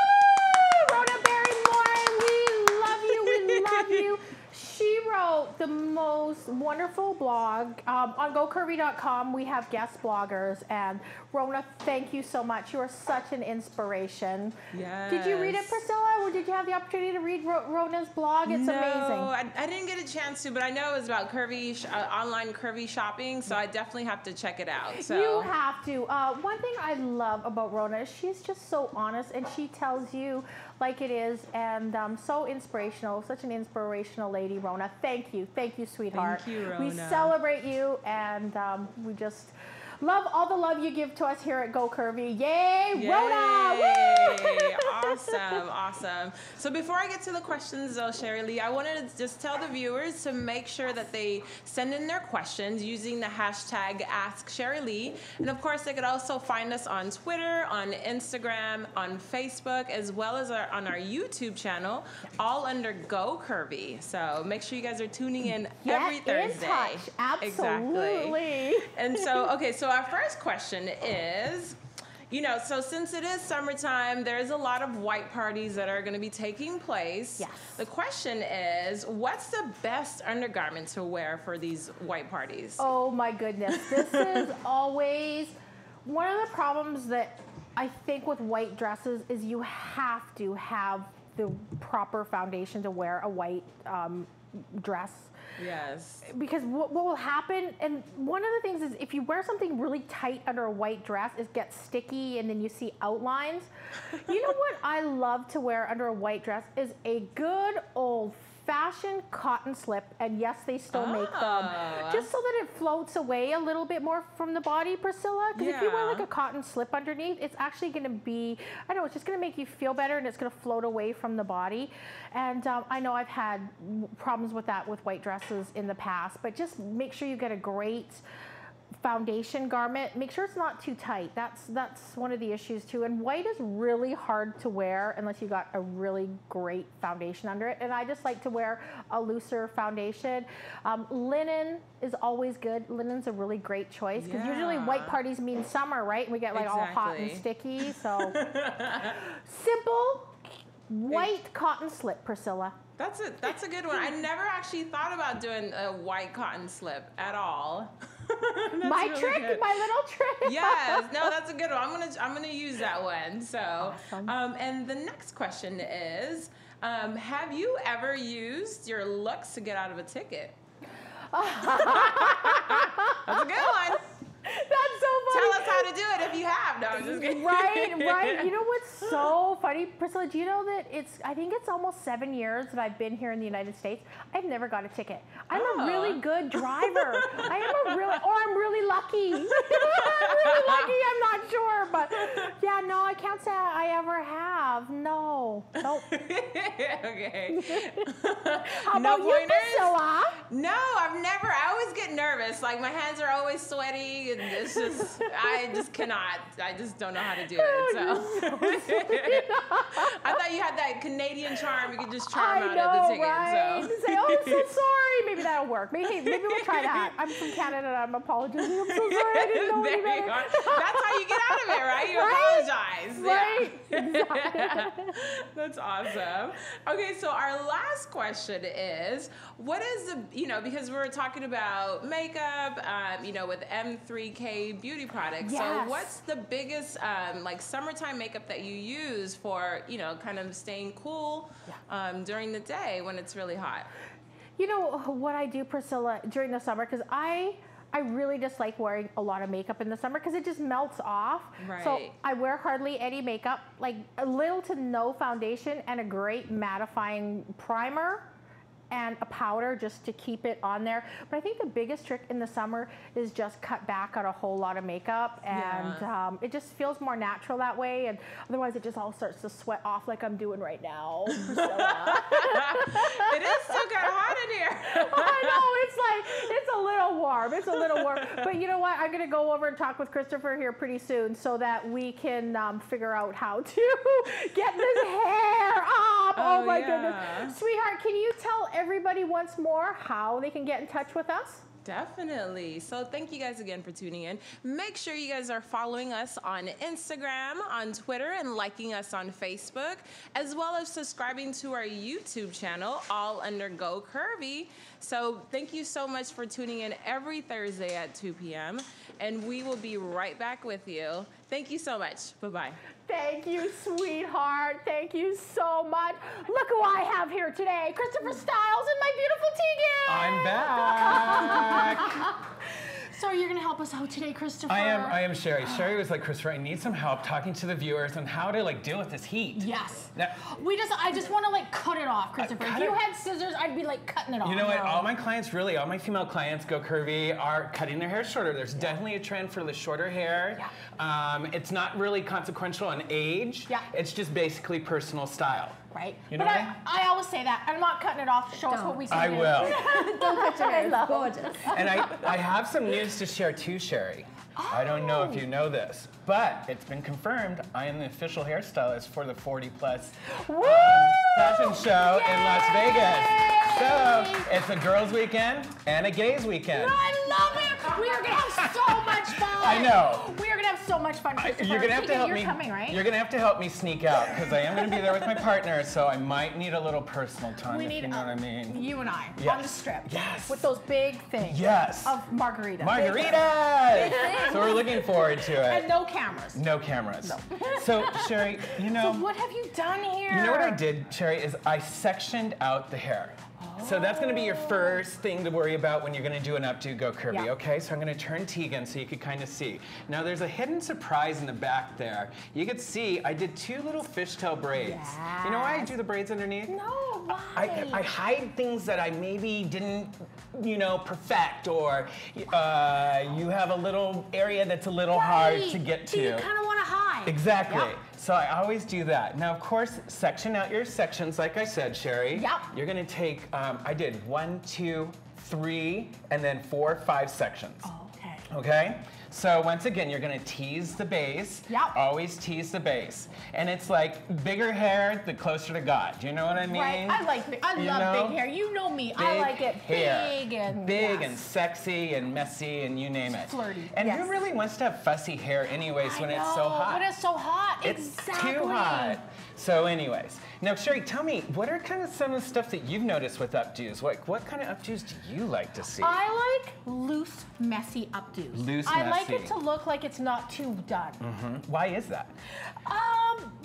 Rona Barrymore, we love you. We love you. She wrote the most wonderful blog. On GoCurvy.com, we have guest bloggers. And Rona, thank you so much. You are such an inspiration. Yes. Did you read it, Priscilla? Or did you have the opportunity to read Rona's blog? It's amazing. No, I didn't get a chance to, but I know it was about curvy, online curvy shopping, so I definitely have to check it out. So. You have to. One thing I love about Rona is she's just so honest, and she tells you like it is, and so inspirational. Such an inspirational lady, Rona. Thank you, sweetheart. Thank you, Rona. We celebrate you, and we just. Love all the love you give to us here at Go Curvy. Yay, Yay. Rhoda! Woo! Awesome, awesome. So before I get to the questions, though, Sherry Lee, I wanted to just tell the viewers to make sure that they send in their questions using the hashtag #AskSherryLee. And of course, they could also find us on Twitter, on Instagram, on Facebook, as well as on our YouTube channel, all under Go Curvy. So make sure you guys are tuning in every Thursday. In touch. Absolutely. Exactly. And so, okay, so our first question is, you know, so since it is summertime, there's a lot of white parties that are going to be taking place. Yes. The question is, what's the best undergarment to wear for these white parties? Oh my goodness. This is always one of the problems that I think with white dresses is you have to have the proper foundation to wear a white dress. Yes. Because what will happen, and one of the things is if you wear something really tight under a white dress, it gets sticky and then you see outlines. You know what I love to wear under a white dress is a good old-fashioned cotton slip, and yes, they still make them, just so that it floats away a little bit more from the body, Priscilla. Because if you wear like a cotton slip underneath, it's actually going to be, I don't know, it's just going to make you feel better, and it's going to float away from the body. And I know I've had problems with that with white dresses in the past, but just make sure you get a great foundation garment. Make sure it's not too tight. That's one of the issues too. And white is really hard to wear unless you got a really great foundation under it. And I just like to wear a looser foundation. Linen is always good. Linen's a really great choice because usually white parties mean summer, right? And we get like all hot and sticky. So simple white cotton slip, Priscilla. That's a good one. I never actually thought about doing a white cotton slip at all. My really trick, good. My little trick. Yes, no, that's a good one. I'm gonna use that one. So, awesome. And the next question is, have you ever used your looks to get out of a ticket? That's a good one. That's so funny. Tell us how to do it if you have. No, I'm just kidding. Right. You know what's so funny, Priscilla? Do you know that I think it's almost 7 years that I've been here in the United States. I've never got a ticket. I'm a really good driver. I'm really lucky. I'm really lucky. I'm not sure, but yeah, no, I can't say I ever have. No. Nope. Okay. How about you, Priscilla? No, I've never. I always get nervous. Like my hands are always sweaty. It's just, I just cannot. I just don't know how to do it. So, I thought you had that Canadian charm. You could just charm out of the ticket. Right? So. Say, oh, I'm so sorry. Maybe that'll work. Maybe we'll try that. I'm from Canada. And I'm apologizing. I'm so sorry. I didn't know any better. That's how you get out of it, right? You apologize. Right. Yeah. Exactly. That's awesome. Okay, so our last question is, what is the, because we're talking about makeup, with M3K beauty products. Yes. So what's the biggest like summertime makeup that you use for, kind of staying cool during the day when it's really hot? You know what I do, Priscilla, during the summer, because I really just like wearing a lot of makeup in the summer because it just melts off. Right. So I wear hardly any makeup, like a little to no foundation and a great mattifying primer and a powder just to keep it on there. But I think the biggest trick in the summer is just cut back on a whole lot of makeup, and it just feels more natural that way, and otherwise it just all starts to sweat off like I'm doing right now. It is still kind of hot in here. I know, it's a little warm. It's a little warm. But you know what? I'm going to go over and talk with Christopher here pretty soon so that we can figure out how to get this hair up. Oh my goodness. Sweetheart, can you tell everybody once more how they can get in touch with us? Definitely. So thank you guys again for tuning in. Make sure you guys are following us on Instagram, on Twitter, and liking us on Facebook, as well as subscribing to our YouTube channel, all under Go Curvy. So thank you so much for tuning in every Thursday at 2 p.m. And we will be right back with you. Thank you so much. Bye-bye. Thank you, sweetheart. Thank you so much. Look who I have here today. Christopher Styles and my beautiful Tegan. I'm back. So you're gonna help us out today, Christopher? I am Sherry. Sherry was like, Christopher, I need some help talking to the viewers on how to like deal with this heat. Yes. Now, I just want to like cut it off, Christopher. If you had scissors, I'd be like cutting it off. You know what? All my clients, really, all my female clients, Go Curvy, are cutting their hair shorter. There's definitely a trend for the shorter hair. Yeah. It's not really consequential on age. Yeah. It's just basically personal style. Right. You know but what I always say that. I'm not cutting it off. Show us what we can I do. will. Don't cut your hair. It's gorgeous. And I have some news to share too, Sherry. I don't know if you know this, but it's been confirmed I am the official hairstylist for the 40 Plus fashion show in Las Vegas. So it's a girls' weekend and a gays' weekend. I love it. We are gonna have so much fun. I know. We are gonna have so much fun. You're gonna have to help me. You're coming, right? You're gonna have to help me sneak out because I am gonna be there with my partner, so I might need a little personal time. We need, you know what I mean. You and I Yes. on the strip. Yes. With those big things. Yes. Of margaritas. Margaritas. So we're looking forward to it. And no cameras. No cameras. No. So Sherry, you know. So what have you done here? You know what I did, Sherry, is I sectioned out the hair. So that's going to be your first thing to worry about when you're going to do an updo Go Curvy, Yeah. okay? So I'm going to turn Tegan so you can kind of see. Now there's a hidden surprise in the back there. You can see I did 2 little fishtail braids. Yes. You know why I do the braids underneath? No, why? I hide things that I maybe didn't, you know, perfect, or you have a little area that's a little hard to get to. So you kind of want to hide. Exactly. Yep. So I always do that. Now, of course, section out your sections, like I said, Sherry. Yep. You're gonna take, I did 1, 2, 3, and then 4, 5 sections. Oh, okay. Okay? So once again, you're gonna tease the base. Yep. Always tease the base. And it's like bigger hair, the closer to God. Do you know what I mean? Right. I love big hair. You know me. I like it big and big and sexy and messy and you name it. Flirty. And Yes. who really wants to have fussy hair anyways when it's so hot? When it's so hot. It's exactly. too hot. So anyways, now Sherry, tell me, what are kind of some of the stuff that you've noticed with updos? What kind of updos do you like to see? I like loose, messy updos. Loose, I like messy. it to look like it's not too done. Why is that?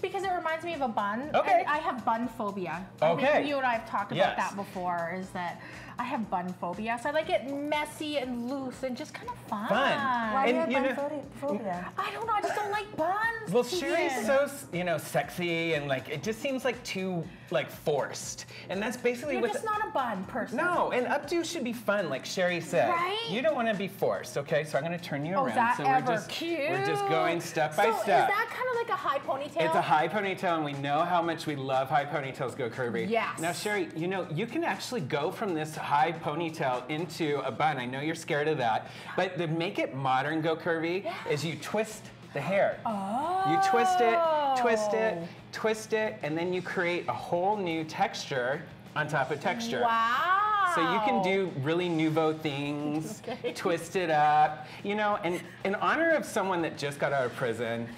Because it reminds me of a bun. Okay. And I have bun phobia. Okay. I think you and I have talked about Yes. that before, is that I have bun phobia. So I like it messy and loose and just kind of fun. Why do you have bun phobia? I don't know, I just don't like buns. Well, Sherry's so, you know, sexy and like, it just seems like too, like, forced. And that's basically You're what just not a bun person. No, and updo should be fun, like Sherry said. Right? You don't want to be forced, okay? So I'm going to turn you Oh, around. is that so ever cute? We're just going step by So step. is that kind of like a high ponytail? It's a high ponytail, and we know how much we love high ponytails, Go Curvy. Yes. Now, Sherry, you know, you can actually go from this high ponytail into a bun. I know you're scared of that, but to make it modern, Go Curvy, is you twist the hair. Oh. You twist it, twist it, twist it, and then you create a whole new texture on top of texture. Wow. So you can do really nouveau things, twist it up, you know, and in honor of someone that just got out of prison,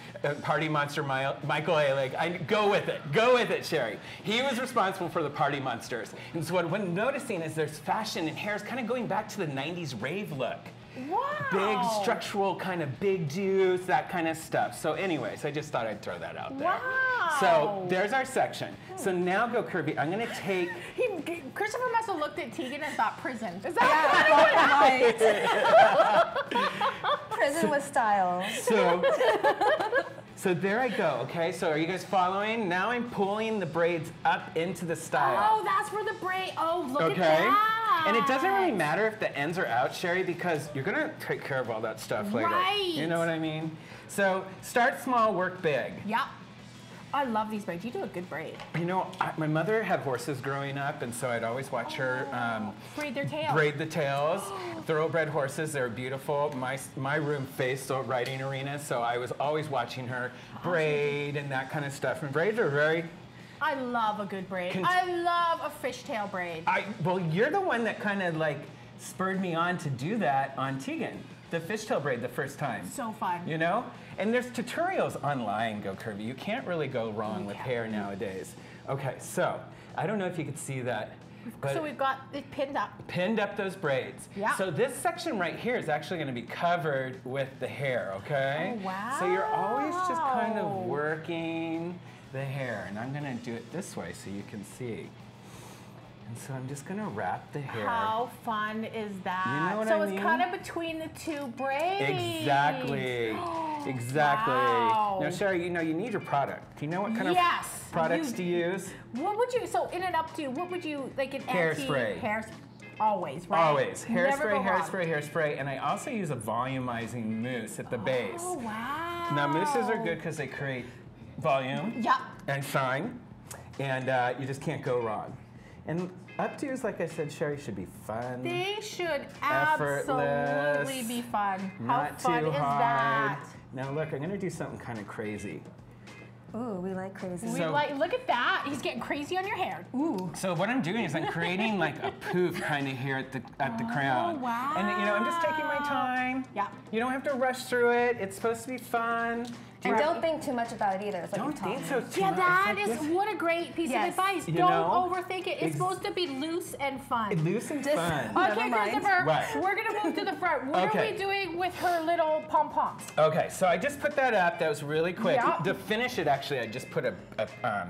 party monster Michael Alig, go with it, Sherry. He was responsible for the party monsters. And so what I'm noticing is there's fashion and hair is kind of going back to the 90s rave look. Wow. Big structural kind of big juice, that kind of stuff. So anyways, I just thought I'd throw that out there. Wow. So there's our section. So now, Go Curvy, I'm gonna take... Christopher must have looked at Tegan and thought prison. Is that right? Prison with style. So there I go, okay? So are you guys following? Now I'm pulling the braids up into the style. Oh, that's where the braid, look at Okay? that. And it doesn't really matter if the ends are out, Sherry, because you're gonna take care of all that stuff later. Right. You know what I mean? So start small, work big. Yep. I love these braids. You do a good braid. You know, my mother had horses growing up, and so I'd always watch her braid their tails. braid the tails. Thoroughbred horses, they're beautiful. My room faced the riding arena, so I was always watching her braid and that kind of stuff. And braids are very... I love a good braid. I love a fishtail braid. Well, you're the one that kind of like spurred me on to do that on Tegan, the fishtail braid the first time. So fun. You know? And there's tutorials online, Go Curvy. You can't really go wrong with hair nowadays. Okay, so I don't know if you could see that. But So we've got it pinned up. pinned up those braids. Yeah. So this section right here is actually going to be covered with the hair, okay? Oh, wow. So you're always just kind of working the hair. And I'm going to do it this way so you can see. And so I'm just gonna wrap the hair. How fun is that? You know what so I mean? It's kind of between the two braids. Exactly. Exactly. Wow. Now, Sherry, you know you need your product. Do you know what kind of products to use? What would you? So in an updo, what would you like? An Hairspray. Hairspray. Always, right? Always. Never go Hairspray, wrong. hairspray, hairspray. And I also use a volumizing mousse at the base. Oh, wow. Now, mousses are good because they create volume and shine. And you just can't go wrong. And updos, like I said, Sherry, should be fun. They should effortless, absolutely be fun. Not How fun too is hard. that? Now look, I'm gonna do something kind of crazy. Ooh, we like crazy. Look at that. He's getting crazy on your hair. Ooh. So what I'm doing is I'm creating like a poof kind of here at the crown. Wow. And you know, I'm just taking my time. Yeah. You don't have to rush through it. It's supposed to be fun. And don't think too much about it either. It's like Don't think so too Yeah, much. that It's is like what a great piece of advice. You Don't know? overthink it. It's supposed to be loose and fun. Loose and fun. Okay, Christopher, Right. we're going to move to the front. What are we doing with her little pom-poms? Okay, so I just put that up. That was really quick. Yeah. To finish it, actually, I just put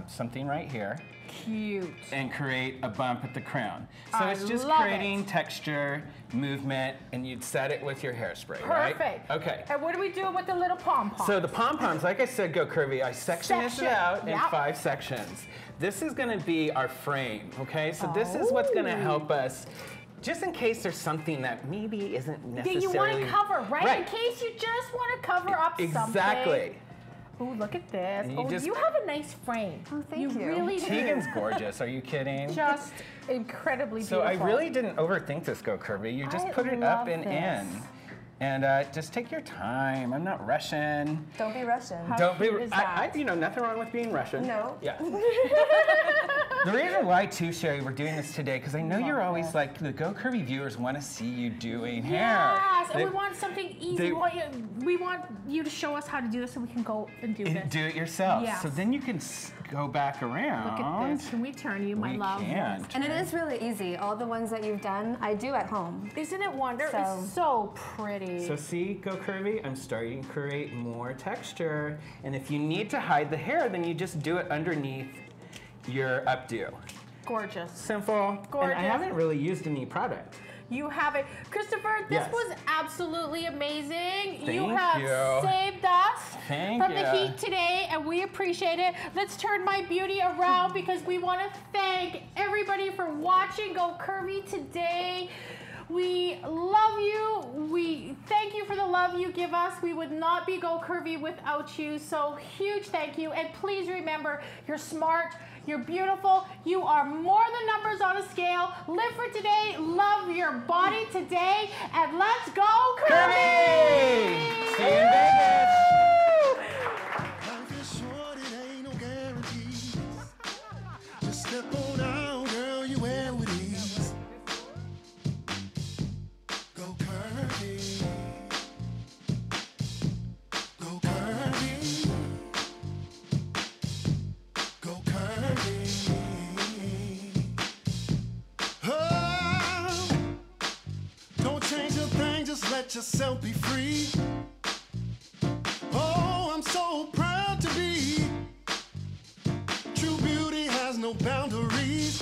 something right here. Cute. And create a bump at the crown. So I it's just love creating texture, movement, and you'd set it with your hairspray, right? Perfect. Okay. And what are we doing with the little pom-poms? So the pom-poms, like I said, Go Curvy, I section this out in Yep. 5 sections. This is gonna be our frame, okay? So this is what's gonna help us, just in case there's something that maybe isn't necessarily... That you want to cover, right? In case you just want to cover up something. Exactly. Oh, look at this. And you You have a nice frame. Oh, thank you. Really do. Tegan's gorgeous, are you kidding? Just incredibly beautiful. So I really didn't overthink this Go Curvy. You just put it up love and this. in. And just take your time. I'm not rushing. Don't be rushing. Don't be. You know, nothing wrong with being Russian. No. Yeah. The reason why, too, Sherry, we're doing this today, because I know you're always like, the Go Curvy viewers want to see you doing hair. Yes, and we want something easy. We want you to show us how to do this so we can go and do this. Do it yourself. Yes. So then you can go back around. Look at this. Can we turn you, my love? Can. And it is really easy. All the ones that you've done, I do at home. Isn't it wonderful? It's so pretty. So see, Go Curvy, I'm starting to create more texture. And if you need to hide the hair, then you just do it underneath your updo. Gorgeous. Simple. Gorgeous. And I haven't really used any product. You have it. Christopher, this Yes. was absolutely amazing. You Thank have you. saved us from the you. heat today, and we appreciate it. Let's turn my beauty around because we want to thank everybody for watching Go Curvy today. We love you. We thank you for the love you give us. We would not be Go Curvy without you. So huge thank you. And please remember, you're smart, you're beautiful, you are more than numbers on a scale. Live for today, love your body today, and let's go Curvy! See you in Vegas. Life is short, it ain't no guarantees. Just step on out, girl, you wear with ease. Go curvy. Go curvy. Go curvy. Oh, don't change a thing, just let yourself be free. Oh, I'm so proud to be. True beauty has no boundaries.